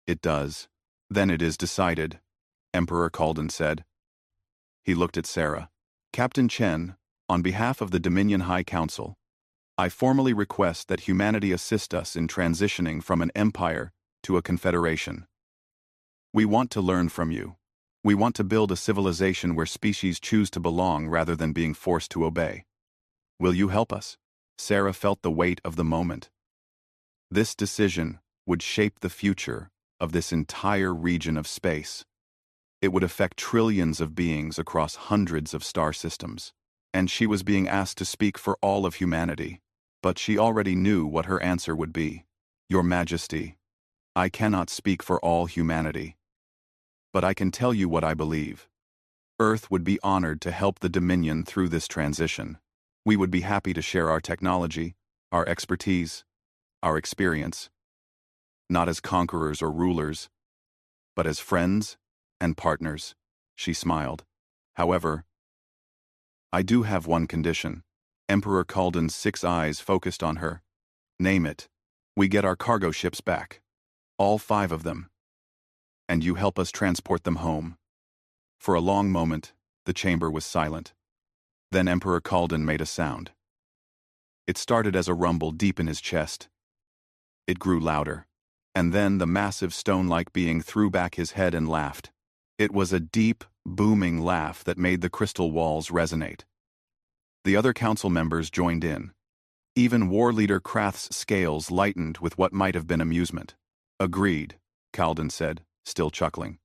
It does. Then it is decided, Emperor Kalden said. He looked at Sarah. Captain Chen, on behalf of the Dominion High Council, I formally request that humanity assist us in transitioning from an empire to a confederation. We want to learn from you. We want to build a civilization where species choose to belong rather than being forced to obey. Will you help us? Sarah felt the weight of the moment. This decision would shape the future of this entire region of space. It would affect trillions of beings across hundreds of star systems. And she was being asked to speak for all of humanity. But she already knew what her answer would be. Your Majesty, I cannot speak for all humanity. But I can tell you what I believe. Earth would be honored to help the Dominion through this transition. We would be happy to share our technology, our expertise, our experience. Not as conquerors or rulers, but as friends and partners, she smiled. However, I do have one condition. Emperor Kalden's 6 eyes focused on her. Name it. We get our cargo ships back. All 5 of them. And you help us transport them home. For a long moment, the chamber was silent. Then Emperor Kalden made a sound. It started as a rumble deep in his chest. It grew louder. And then the massive stone-like being threw back his head and laughed. It was a deep, booming laugh that made the crystal walls resonate. The other council members joined in. Even War Leader Krath's scales lightened with what might have been amusement. Agreed, Kalden said, still chuckling.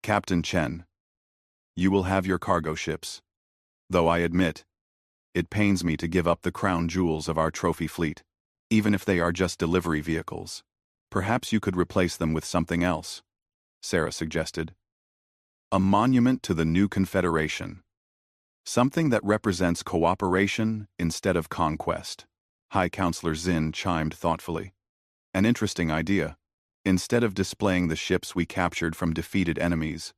Captain Chen, you will have your cargo ships. Though I admit, it pains me to give up the crown jewels of our trophy fleet, even if they are just delivery vehicles. Perhaps you could replace them with something else, Sarah suggested. A monument to the new confederation. Something that represents cooperation instead of conquest. High Counselor Zin chimed thoughtfully. An interesting idea. Instead of displaying the ships we captured from defeated enemies,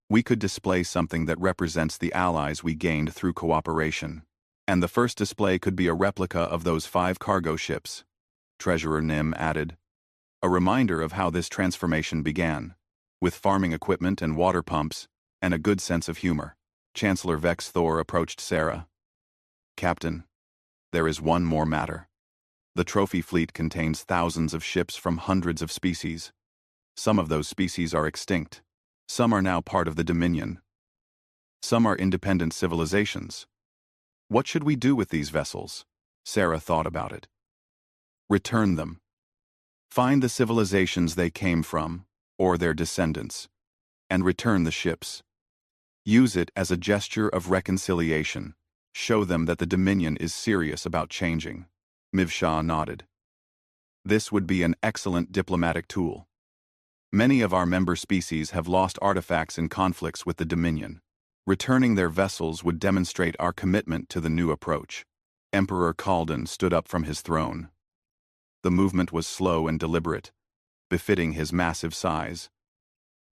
we could display something that represents the allies we gained through cooperation. And the first display could be a replica of those 5 cargo ships, Treasurer Nim added. A reminder of how this transformation began, with farming equipment and water pumps, and a good sense of humor. Chancellor Vex Thor approached Sarah. Captain, there is one more matter. The trophy fleet contains thousands of ships from hundreds of species. Some of those species are extinct. Some are now part of the Dominion. Some are independent civilizations. What should we do with these vessels? Sarah thought about it. Return them. Find the civilizations they came from, or their descendants, and return the ships. Use it as a gesture of reconciliation. Show them that the Dominion is serious about changing. Mivsha nodded. This would be an excellent diplomatic tool. Many of our member species have lost artifacts in conflicts with the Dominion. Returning their vessels would demonstrate our commitment to the new approach. Emperor Kalden stood up from his throne. The movement was slow and deliberate, befitting his massive size.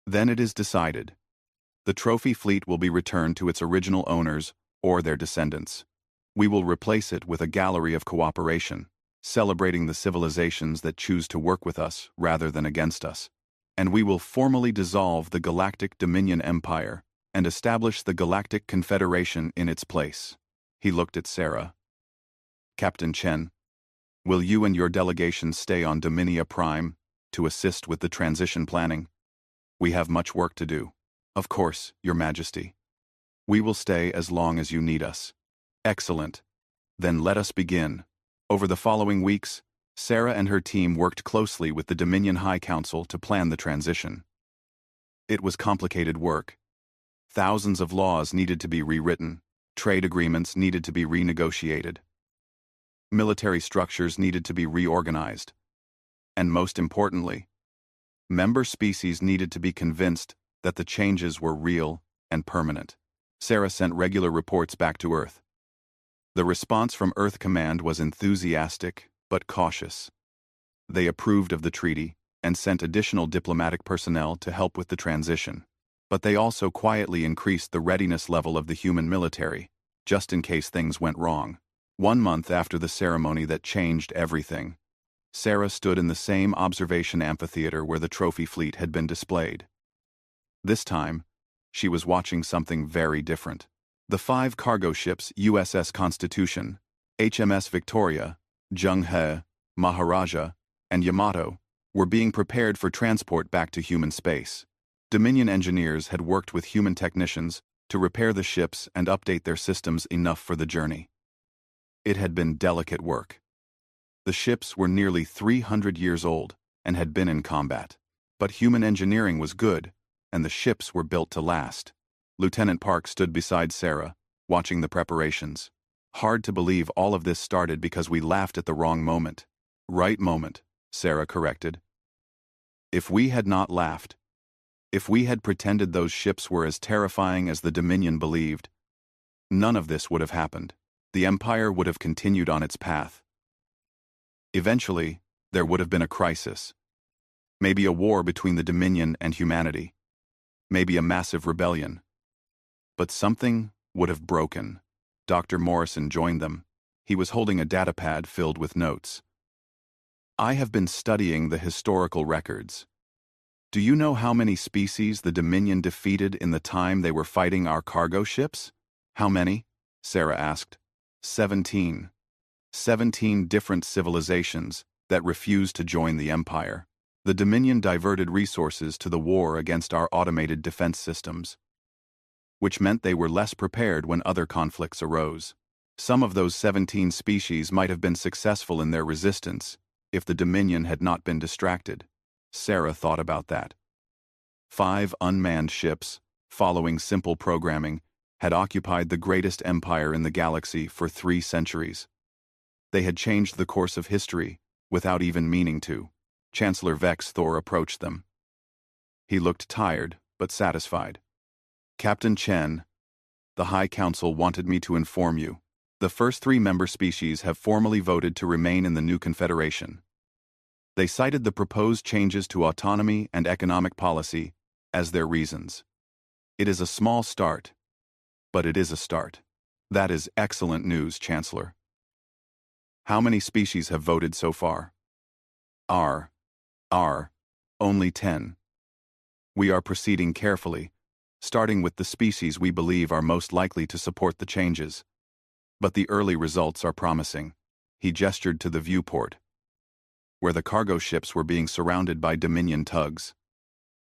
Then it is decided. The trophy fleet will be returned to its original owners or their descendants. We will replace it with a gallery of cooperation, celebrating the civilizations that choose to work with us rather than against us. And we will formally dissolve the Galactic Dominion Empire and establish the Galactic Confederation in its place. He looked at Sarah. Captain Chen, will you and your delegation stay on Dominia Prime to assist with the transition planning? We have much work to do. Of course, Your Majesty. We will stay as long as you need us. Excellent. Then let us begin. Over the following weeks, Sarah and her team worked closely with the Dominion High Council to plan the transition. It was complicated work. Thousands of laws needed to be rewritten, trade agreements needed to be renegotiated, military structures needed to be reorganized, and most importantly, member species needed to be convinced that the changes were real and permanent. Sarah sent regular reports back to Earth. The response from Earth Command was enthusiastic but cautious. They approved of the treaty and sent additional diplomatic personnel to help with the transition. But they also quietly increased the readiness level of the human military, just in case things went wrong. 1 month after the ceremony that changed everything, Sarah stood in the same observation amphitheater where the trophy fleet had been displayed. This time, she was watching something very different. The 5 cargo ships USS Constitution, HMS Victoria, Zheng He, Maharaja, and Yamato were being prepared for transport back to human space. Dominion engineers had worked with human technicians to repair the ships and update their systems enough for the journey. It had been delicate work. The ships were nearly 300 years old and had been in combat. But human engineering was good, and the ships were built to last. Lieutenant Park stood beside Sarah, watching the preparations. Hard to believe all of this started because we laughed at the wrong moment. Right moment, Sarah corrected. If we had not laughed, if we had pretended those ships were as terrifying as the Dominion believed, none of this would have happened. The Empire would have continued on its path. Eventually, there would have been a crisis. Maybe a war between the Dominion and humanity. Maybe a massive rebellion. But something would have broken. Dr. Morrison joined them. He was holding a datapad filled with notes. I have been studying the historical records. Do you know how many species the Dominion defeated in the time they were fighting our cargo ships? How many? Sarah asked. 17. 17 different civilizations that refused to join the Empire. The Dominion diverted resources to the war against our automated defense systems, which meant they were less prepared when other conflicts arose. Some of those 17 species might have been successful in their resistance if the Dominion had not been distracted. Sarah thought about that. 5 unmanned ships, following simple programming, had occupied the greatest empire in the galaxy for 3 centuries. They had changed the course of history without even meaning to. Chancellor Vex Thor approached them. He looked tired, but satisfied. Captain Chen, the High Council wanted me to inform you. The first 3 member species have formally voted to remain in the new confederation. They cited the proposed changes to autonomy and economic policy as their reasons. It is a small start, but it is a start. That is excellent news, Chancellor. How many species have voted so far? Only 10. We are proceeding carefully, starting with the species we believe are most likely to support the changes. But the early results are promising. He gestured to the viewport, where the cargo ships were being surrounded by Dominion tugs.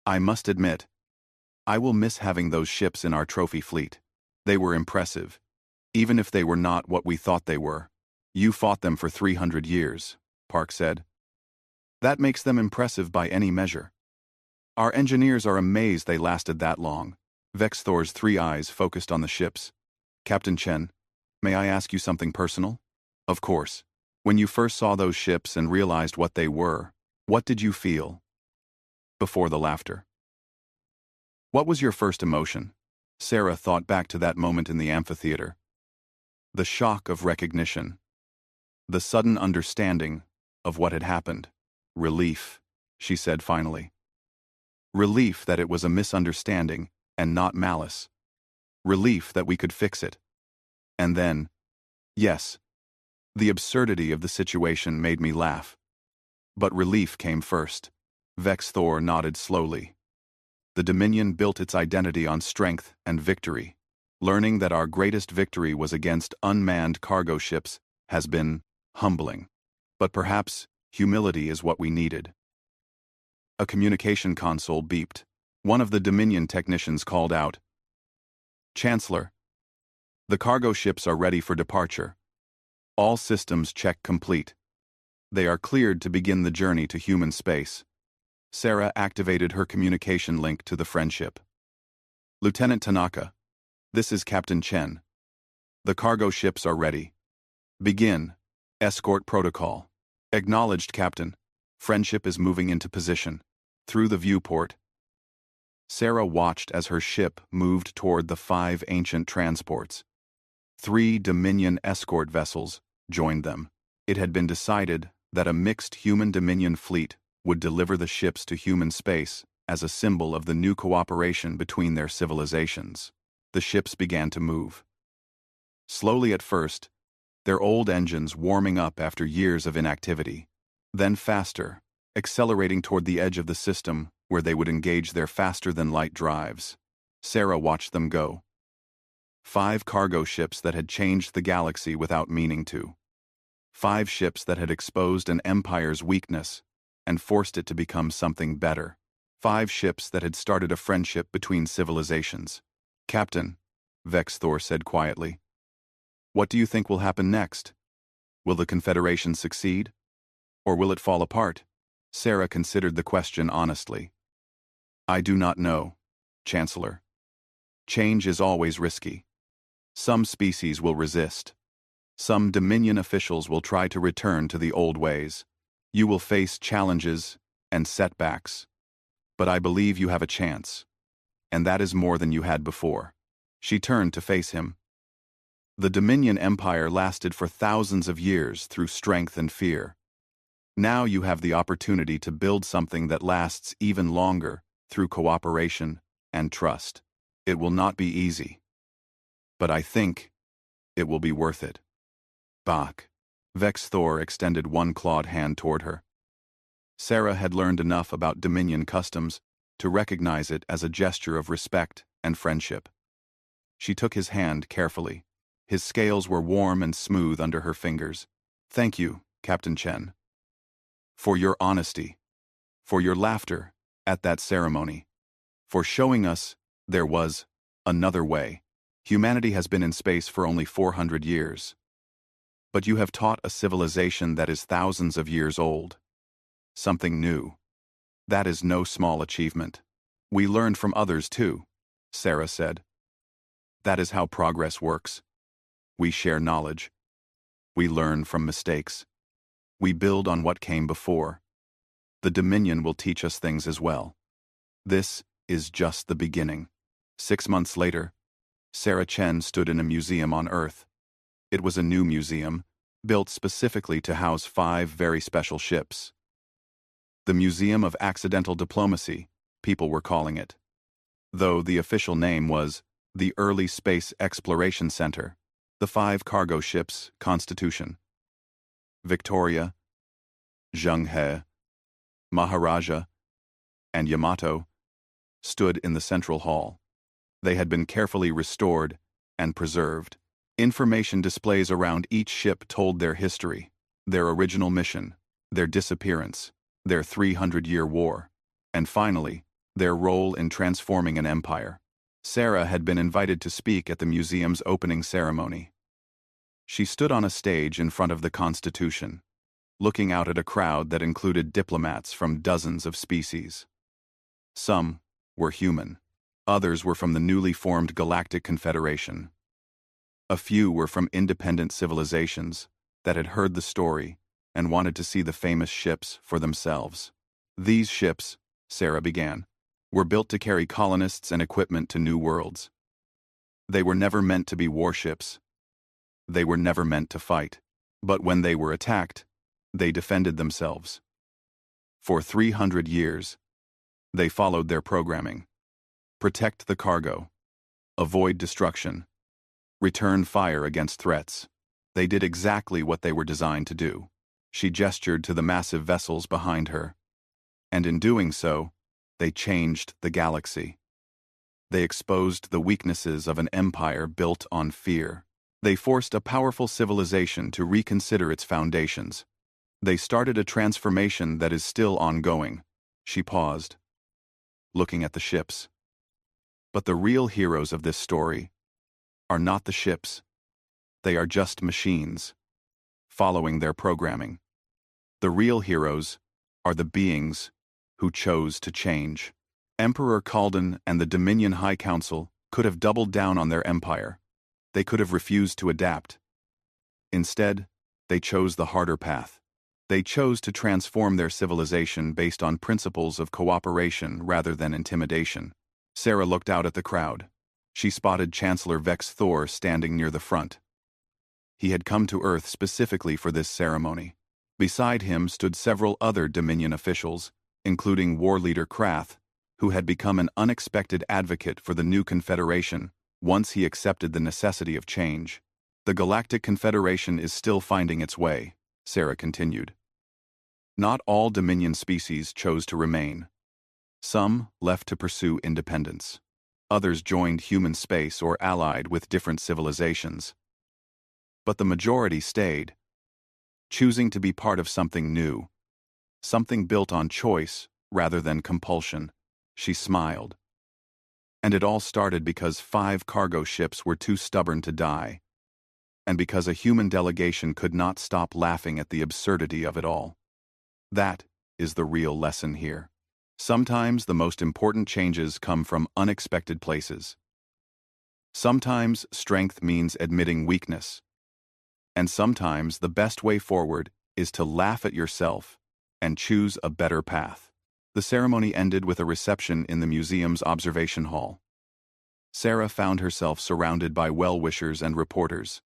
I must admit, I will miss having those ships in our trophy fleet. They were impressive, even if they were not what we thought they were. You fought them for 300 years, Park said. That makes them impressive by any measure. Our engineers are amazed they lasted that long. Vex Thor's 3 eyes focused on the ships. Captain Chen, may I ask you something personal? Of course. When you first saw those ships and realized what they were, what did you feel? Before the laughter. What was your first emotion? Sarah thought back to that moment in the amphitheater. The shock of recognition. The sudden understanding of what had happened. Relief. she said finally. Relief that it was a misunderstanding and not malice. Relief that we could fix it. And then, yes, the absurdity of the situation made me laugh. But relief came first. Vex Thor nodded slowly. The Dominion built its identity on strength and victory. Learning that our greatest victory was against unmanned cargo ships has been humbling. But perhaps humility is what we needed. A communication console beeped. One of the Dominion technicians called out, "Chancellor, the cargo ships are ready for departure. All systems check complete. They are cleared to begin the journey to human space." Sarah activated her communication link to the Friendship. "Lieutenant Tanaka, this is Captain Chen. The cargo ships are ready. Begin. Escort protocol." "Acknowledged, Captain. Friendship is moving into position." Through the viewport, Sarah watched as her ship moved toward the 5 ancient transports. 3 Dominion escort vessels joined them. It had been decided that a mixed human-Dominion fleet would deliver the ships to human space as a symbol of the new cooperation between their civilizations. The ships began to move. Slowly at first, their old engines warming up after years of inactivity. Then faster, accelerating toward the edge of the system where they would engage their faster-than-light drives. Sarah watched them go. 5 cargo ships that had changed the galaxy without meaning to. 5 ships that had exposed an empire's weakness and forced it to become something better. 5 ships that had started a friendship between civilizations. "Captain," Vex Thor said quietly, "what do you think will happen next? Will the Confederation succeed? Or will it fall apart?" Sarah considered the question honestly. "I do not know, Chancellor. Change is always risky. Some species will resist. Some Dominion officials will try to return to the old ways. You will face challenges and setbacks. But I believe you have a chance. And that is more than you had before." She turned to face him. "The Dominion Empire lasted for thousands of years through strength and fear. Now you have the opportunity to build something that lasts even longer through cooperation and trust. It will not be easy. But I think it will be worth it." "Bach." Vex Thor extended one clawed hand toward her. Sarah had learned enough about Dominion customs to recognize it as a gesture of respect and friendship. She took his hand carefully. His scales were warm and smooth under her fingers. "Thank you, Captain Chen. For your honesty. For your laughter at that ceremony. For showing us there was another way. Humanity has been in space for only 400 years. But you have taught a civilization that is thousands of years old. Something new. That is no small achievement. We learned from others too," Sarah said. "That is how progress works. We share knowledge. We learn from mistakes. We build on what came before. The Dominion will teach us things as well. This is just the beginning." 6 months later, Sarah Chen stood in a museum on Earth. It was a new museum, built specifically to house 5 very special ships. The Museum of Accidental Diplomacy, people were calling it. Though the official name was the Early Space Exploration Center. The 5 cargo ships, Constitution, Victoria, Zhenghe, Maharaja, and Yamato, stood in the central hall. They had been carefully restored and preserved. Information displays around each ship told their history, their original mission, their disappearance, their 300-year war, and finally, their role in transforming an empire. Sarah had been invited to speak at the museum's opening ceremony. She stood on a stage in front of the Constitution, looking out at a crowd that included diplomats from dozens of species. Some were human. Others were from the newly formed Galactic Confederation. A few were from independent civilizations that had heard the story and wanted to see the famous ships for themselves. "These ships," Sarah began, "were built to carry colonists and equipment to new worlds. They were never meant to be warships. They were never meant to fight. But when they were attacked, they defended themselves. For 300 years, they followed their programming. Protect the cargo. Avoid destruction. Return fire against threats. They did exactly what they were designed to do. She gestured to the massive vessels behind her. And in doing so, they changed the galaxy. They exposed the weaknesses of an empire built on fear. They forced a powerful civilization to reconsider its foundations. They started a transformation that is still ongoing. She paused, looking at the ships. But the real heroes of this story are not the ships. They are just machines, following their programming. The real heroes are the beings who chose to change. Emperor Kalden and the Dominion High Council could have doubled down on their empire. They could have refused to adapt. Instead, they chose the harder path. They chose to transform their civilization based on principles of cooperation rather than intimidation. Sarah looked out at the crowd. She spotted Chancellor Vex Thor standing near the front. He had come to Earth specifically for this ceremony. Beside him stood several other Dominion officials, including war leader Krath, who had become an unexpected advocate for the new Confederation once he accepted the necessity of change. The Galactic Confederation is still finding its way, Sarah continued. Not all Dominion species chose to remain. Some left to pursue independence. Others joined human space or allied with different civilizations. But the majority stayed, choosing to be part of something new, something built on choice rather than compulsion. She smiled. And it all started because 5 cargo ships were too stubborn to die, and because a human delegation could not stop laughing at the absurdity of it all. That is the real lesson here. Sometimes the most important changes come from unexpected places. Sometimes strength means admitting weakness. And sometimes the best way forward is to laugh at yourself and choose a better path. The ceremony ended with a reception in the museum's observation hall. Sarah found herself surrounded by well-wishers and reporters.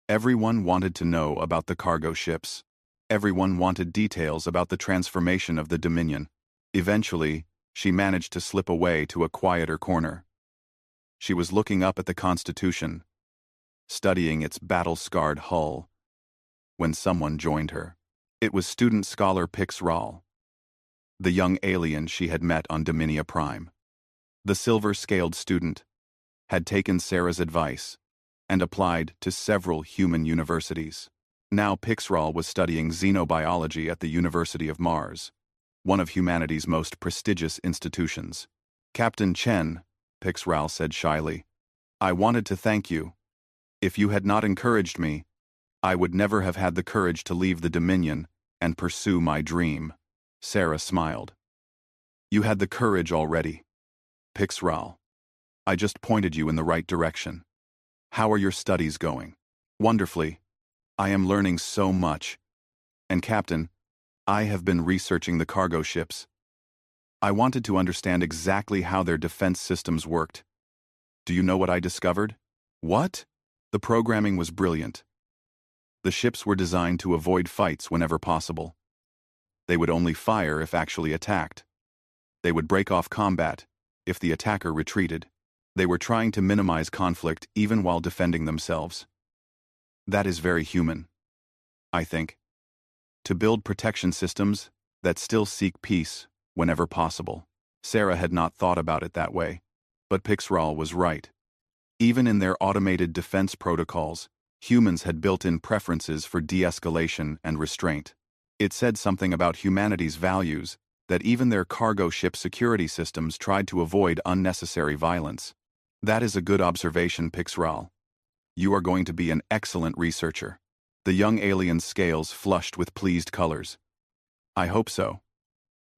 Everyone wanted to know about the cargo ships. Everyone wanted details about the transformation of the Dominion. Eventually, she managed to slip away to a quieter corner. She was looking up at the Constitution, studying its battle-scarred hull, when someone joined her. It was student scholar Pix Ral, the young alien she had met on Dominia Prime. The silver-scaled student had taken Sarah's advice and applied to several human universities. Now Pix Ral was studying xenobiology at the University of Mars, one of humanity's most prestigious institutions. Captain Chen, Pix Ral said shyly, I wanted to thank you. If you had not encouraged me, I would never have had the courage to leave the Dominion and pursue my dream. Sarah smiled. You had the courage already. Pix Ral, I just pointed you in the right direction. How are your studies going? Wonderfully. I am learning so much. And Captain, I have been researching the cargo ships. I wanted to understand exactly how their defense systems worked. Do you know what I discovered? What? The programming was brilliant. The ships were designed to avoid fights whenever possible. They would only fire if actually attacked. They would break off combat if the attacker retreated. They were trying to minimize conflict even while defending themselves. That is very human, I think. To build protection systems that still seek peace whenever possible. Sarah had not thought about it that way, but Pix Ral was right. Even in their automated defense protocols, humans had built-in preferences for de-escalation and restraint. It said something about humanity's values that even their cargo ship security systems tried to avoid unnecessary violence. That is a good observation, Pix Ral. You are going to be an excellent researcher. The young alien's scales flushed with pleased colors. I hope so.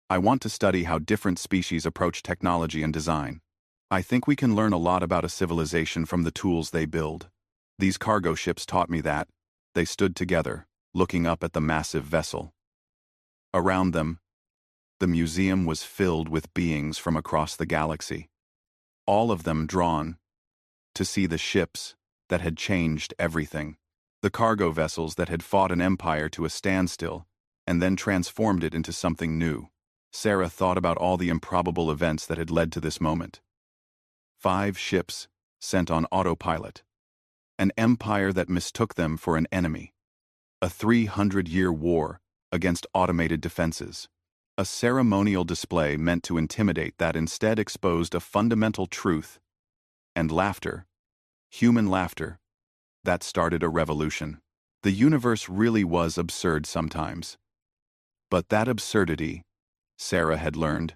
I want to study how different species approach technology and design. I think we can learn a lot about a civilization from the tools they build. These cargo ships taught me that. They stood together, looking up at the massive vessel. Around them, the museum was filled with beings from across the galaxy. All of them drawn to see the ships that had changed everything. The cargo vessels that had fought an empire to a standstill and then transformed it into something new. Sarah thought about all the improbable events that had led to this moment. 5 ships sent on autopilot. An empire that mistook them for an enemy. A 300-year war against automated defenses. A ceremonial display meant to intimidate that instead exposed a fundamental truth. And laughter, human laughter, that started a revolution. The universe really was absurd sometimes. But that absurdity, Sarah had learned,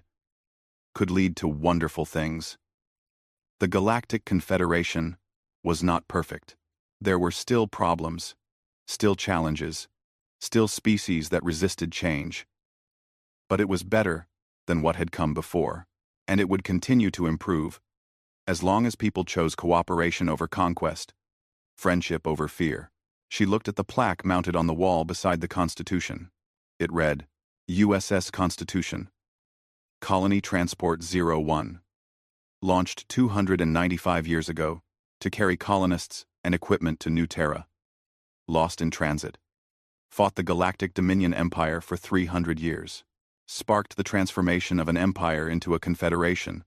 could lead to wonderful things. The Galactic Confederation was not perfect. There were still problems, still challenges, still species that resisted change. But it was better than what had come before, and it would continue to improve, as long as people chose cooperation over conquest, friendship over fear. She looked at the plaque mounted on the wall beside the Constitution. It read, USS Constitution, Colony Transport 01. Launched 295 years ago to carry colonists and equipment to New Terra. Lost in transit. Fought the Galactic Dominion Empire for 300 years. Sparked the transformation of an empire into a confederation.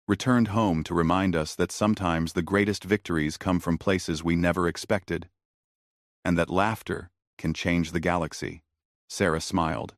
Returned home to remind us that sometimes the greatest victories come from places we never expected. And that laughter can change the galaxy. Sarah smiled.